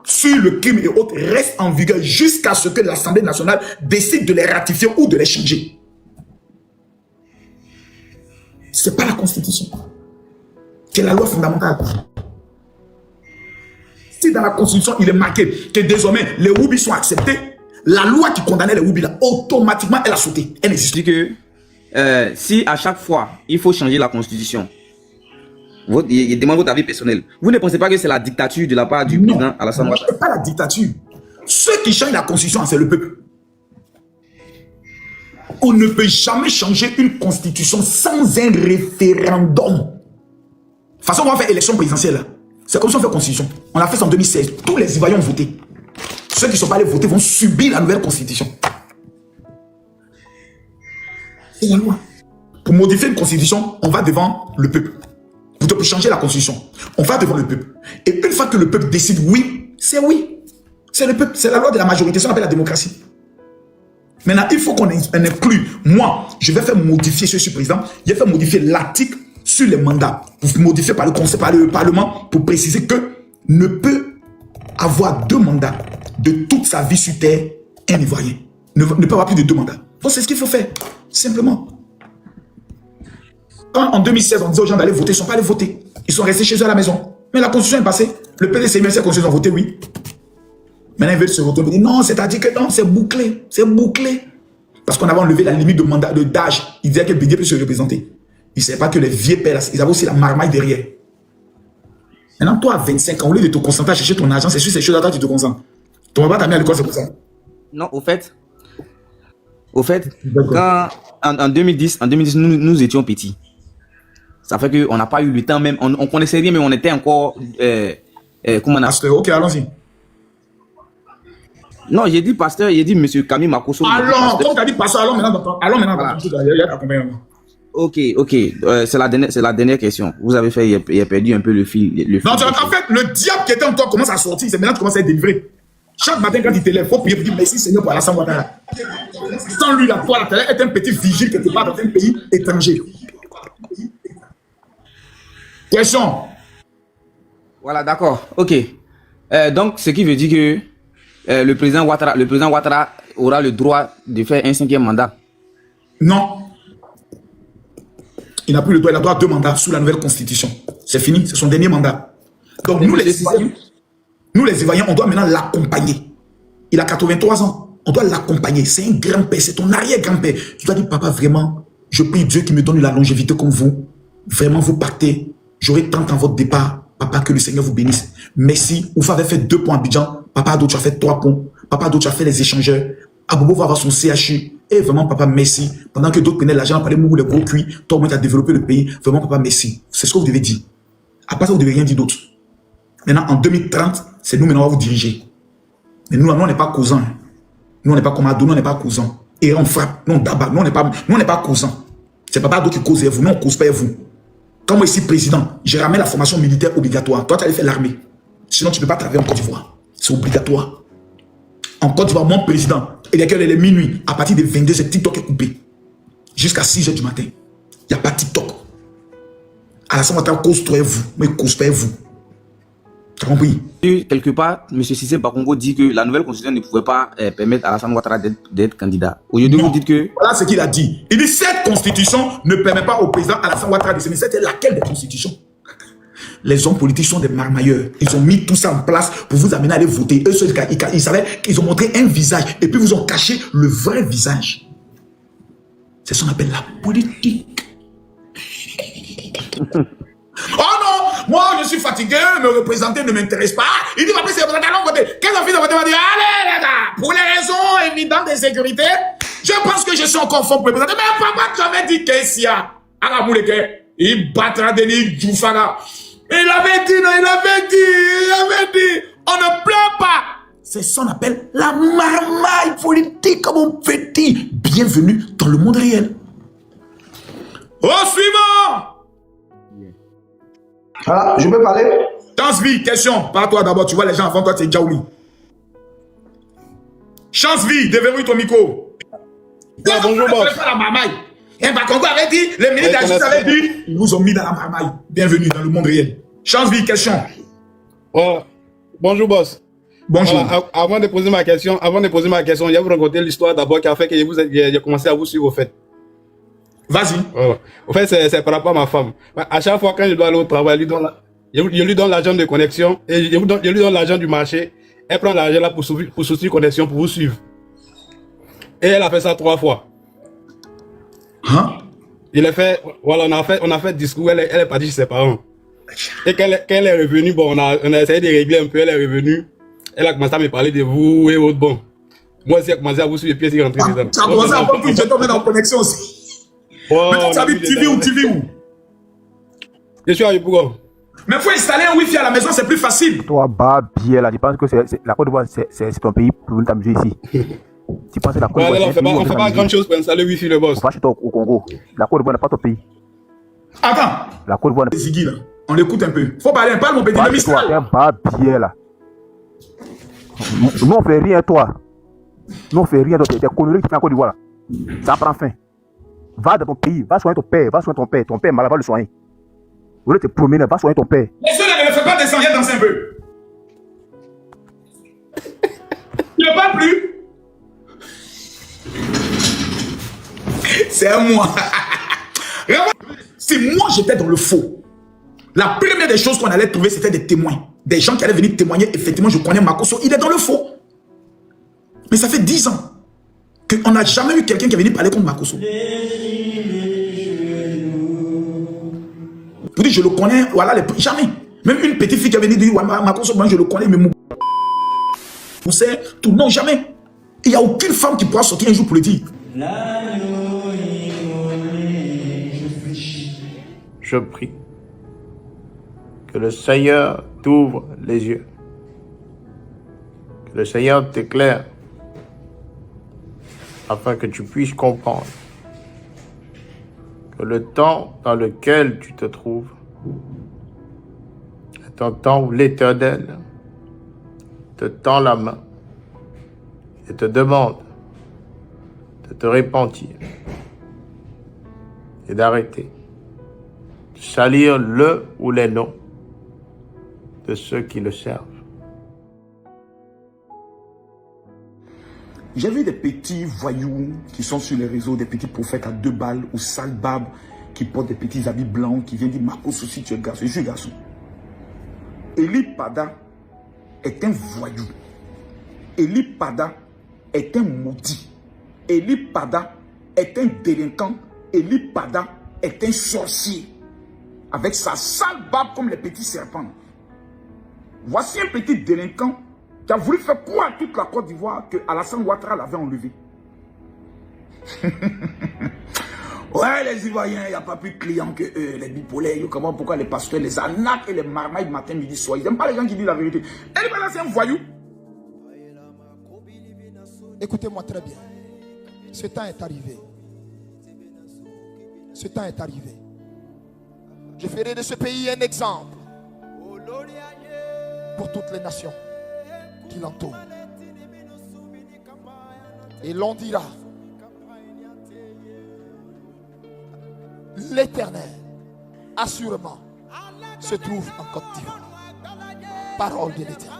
sur le crime et autres restent en vigueur jusqu'à ce que l'Assemblée nationale décide de les ratifier ou de les changer. Ce n'est pas la Constitution. C'est la loi fondamentale. Si dans la Constitution, il est marqué que désormais les Woubi sont acceptés, la loi qui condamnait les Woubi, automatiquement, elle a sauté. Elle n'existe plus. Que si à chaque fois, il faut changer la Constitution, il demande votre avis personnel. Vous ne pensez pas que c'est la dictature de la part du président Alassane Ouattara? Ce n'est pas la dictature. Ceux qui changent la Constitution, c'est le peuple. On ne peut jamais changer une constitution sans un référendum. De toute façon, on va faire élection présidentielle. C'est comme si on fait constitution. On l'a fait en 2016. Tous les Ivoiriens ont voté. Ceux qui ne sont pas allés voter vont subir la nouvelle constitution. C'est la loi. Pour modifier une constitution, on va devant le peuple. Pour changer la constitution, on va devant le peuple. Et une fois que le peuple décide oui, c'est oui. C'est le peuple. C'est la loi de la majorité. Ça, on appelle la démocratie. Maintenant, il faut qu'on inclue. Moi, je vais faire modifier, je suis président, je vais faire modifier l'article sur les mandats. Pour modifier par le conseil, par le Parlement, pour préciser que ne peut avoir 2 mandats de toute sa vie sur terre un Ivoirien. Ne peut avoir plus de 2 mandats. Donc, c'est ce qu'il faut faire. Simplement. Quand en 2016, on disait aux gens d'aller voter, ils ne sont pas allés voter. Ils sont restés chez eux à la maison. Mais la constitution est passée. Le PDC, même si la constitution a voté, oui. Maintenant, ils veulent se retourner. Non, c'est-à-dire que non, c'est bouclé. C'est bouclé. Parce qu'on avait enlevé la limite de mandat, d'âge. Ils disaient que le Bédier peut se représenter. Ils ne savaient pas que les vieux pères, ils avaient aussi la marmaille derrière. Maintenant, toi, à 25 ans, au lieu de te concentrer à chercher ton argent, c'est sur ces choses-là, tu te concentres. Ton papa t'a mis à l'école, c'est pour ça. Non, au fait, quand, en 2010, nous étions petits. Ça fait qu'on n'a pas eu le temps même. On connaissait rien, mais on était encore... comment on a... Pasteur, ok, allons-y. Non, j'ai dit pasteur, j'ai dit monsieur Camille Makosso. Allons, comme tu as dit pasteur, allons maintenant. Voilà. Ok. C'est la dernière question. Vous avez fait, il a perdu un peu le fil. Non, en fait, le diable qui était en toi commence à sortir. C'est maintenant que tu commences à être délivré. Chaque matin, quand il te lève, il faut prier pour dire merci Seigneur pour Alassane Ouattara. Sans lui, toi, tu es un petit vigile quelque part dans un pays étranger. Question. Voilà, d'accord. Ok. Donc, ce qui veut dire que le président Ouattara aura le droit de faire un 5e mandat. Non. Il n'a plus le droit, il a droit à 2 mandats sous la nouvelle constitution. C'est fini, c'est son dernier mandat. Donc nous les Ivoiriens, on doit maintenant l'accompagner. Il a 83 ans, on doit l'accompagner. C'est un grand-père, c'est ton arrière-grand-père. Tu dois dire, papa, vraiment, je prie Dieu qui me donne la longévité comme vous. Vraiment, vous partez. J'aurai 30 ans votre départ. Papa, que le Seigneur vous bénisse. Merci. Ouf avait fait 2 ponts à Abidjan. Papa Ado, tu as fait 3 ponts. Papa Ado, tu as fait les échangeurs. Abobo va avoir son CHU. Et vraiment, papa, merci. Pendant que d'autres prenaient l'argent, parlaient mou les gros cuits. Toi, au moins, tu as développé le pays. Vraiment, papa, merci. C'est ce que vous devez dire. À part ça, vous ne devez rien dire d'autre. Maintenant, en 2030, c'est nous maintenant, on va vous diriger. Mais nous, on n'est pas cousins. Nous, on n'est pas comme Ado, nous, on n'est pas cousins. Et on frappe. Nous, on n'est pas cousins. C'est papa Ado qui cause vous. Nous, on ne cause pas vous. Quand moi, ici, président, j'ai ramené la formation militaire obligatoire. Toi, tu allais faire l'armée. Sinon, tu ne peux pas travailler en Côte d'Ivoire. C'est obligatoire. En Côte d'Ivoire, mon président, Et dès qu'elle est minuit, à partir de 22, c'est TikTok est coupé. Jusqu'à 6 h du matin. Il n'y a pas TikTok. Alassane Ouattara construisez-vous, mais construisez-vous. Tu as compris? Quelque part, M. Cissé Bakongo dit que la nouvelle constitution ne pouvait pas permettre à Alassane Ouattara d'être candidat. Aujourd'hui, vous dites que... Voilà ce qu'il a dit. Il dit cette constitution ne permet pas au président Alassane Ouattara de se mettre. C'était laquelle des constitutions? Les hommes politiques sont des marmailleurs. Ils ont mis tout ça en place pour vous amener à aller voter. Eux, ils savaient qu'ils ont montré un visage et puis vous ont caché le vrai visage. C'est ce qu'on appelle la politique. Oh non, moi je suis fatigué, me représenter ne m'intéresse pas. Il dit, après c'est votre talent voter. Quels ont fait de voter? Allez les gars, pour les raisons évidentes de sécurité, je pense que je suis encore fort pour représenter. Mais papa, tu avais dit qu'est-ce qu'il y a? Il battra Denis Djoufara. Il avait dit, non, il avait dit, on ne pleure pas. C'est ça qu'on appelle la marmaille politique, comme on fait dire. Bienvenue dans le monde réel. Au suivant. Ah, je peux parler? Chance vie, question. Parle-toi d'abord, tu vois les gens avant toi, c'est Djaouli. Chance vie, déverrouille ton micro. Ouais, bonjour, boss. La marmaille. Et Bakongo avait dit, les ministres de la justice avaient dit, ils nous ont mis dans la marmaille. Bienvenue dans le monde réel. Chance vie, question. Ouais. Bonjour, boss. Bonjour. Voilà, avant de poser ma question, je vais vous raconter l'histoire d'abord qui a fait que j'ai commencé à vous suivre au fait. Vas-y. Voilà. Au fait, c'est par rapport à ma femme. À chaque fois quand je dois aller au travail, je lui donne l'argent de connexion et je lui donne l'argent du marché. Elle prend l'argent là pour soutenir connexion, pour vous suivre. Et elle a fait ça 3 fois. Hein? Il a fait, voilà, on a fait discours, elle est partie chez ses parents. Et quand elle est revenue, bon, on a essayé de régler un peu, elle est revenue. Elle a commencé à me parler de vous et autres, bon. Moi aussi, j'ai commencé à vous suivre et puis elle est rentrée dedans. Ça a commencé à voir que je tombé dans connexion aussi. Oh, mais tu habites TV où? Je suis à Yopougon. Mais il faut installer un Wi-Fi à la maison, c'est plus facile. Toi, bien là, tu penses que la Côte d'Ivoire, c'est ton pays pour t'amuser ici. Tu penses que la Côte d'Ivoire, on fait pas grand chose pour installer le Wi-Fi, le boss. On va chez toi au Congo. La Côte d'Ivoire n'est pas ton pays. Attends. La Côte d'Ivoire. Ziggy là, on l'écoute un peu. Faut parler, parle mon petit de Mistral. Toi, bien là. Nous on fait rien, toi. Nous on fait rien, des conneries que tu fais en Côte d'Ivoire là. Ça prend fin. Va dans ton pays, va soigner ton père, Ton père malade, va le soigner. Au lieu de te promener, va soigner ton père. Mais ceux-là ne le font pas descendre, viens danser un peu. Tu ne parles plus. C'est moi. Si moi j'étais dans le faux, la première des choses qu'on allait trouver, c'était des témoins. Des gens qui allaient venir témoigner. Effectivement, je connais Makosso, il est dans le faux. Mais ça fait 10 ans qu'on n'a jamais eu quelqu'un qui est venu parler contre Makosso. Vous dites, je le connais, voilà, jamais. Même une petite fille qui est venue dire, ouais, Makosso, moi je le connais, mais mon tout, non, jamais. Il n'y a aucune femme qui pourra sortir un jour politique. Je prie que le Seigneur t'ouvre les yeux, que le Seigneur t'éclaire, afin que tu puisses comprendre que le temps dans lequel tu te trouves est un temps où l'Éternel te tend la main et te demande de te repentir et d'arrêter de salir le ou les noms de ceux qui le servent. J'ai vu des petits voyous qui sont sur les réseaux, des petits prophètes à 2 balles ou sale barbe qui portent des petits habits blancs, qui viennent dire Makosso, si tu es garçon, je suis garçon. Eli Pada est un voyou. Eli Pada est un maudit. Eli Pada est un délinquant. Eli Pada est un sorcier. Avec sa sale barbe comme les petits serpents. Voici un petit délinquant qui a voulu faire croire à toute la Côte d'Ivoire que Alassane Ouattara l'avait enlevé. Ouais, les Ivoiriens, il n'y a pas plus de clients que eux, les bipolaires. Comment, pourquoi les pasteurs, les arnaques et les marmailles matin, midi, soir. Ils n'aiment pas les gens qui disent la vérité. Et là, c'est un voyou. Écoutez-moi très bien. Ce temps est arrivé. Ce temps est arrivé. Je ferai de ce pays un exemple pour toutes les nations qui l'entourent. Et l'on dira, l'Éternel, assurément, se trouve en Côte d'Ivoire. Parole de l'Éternel.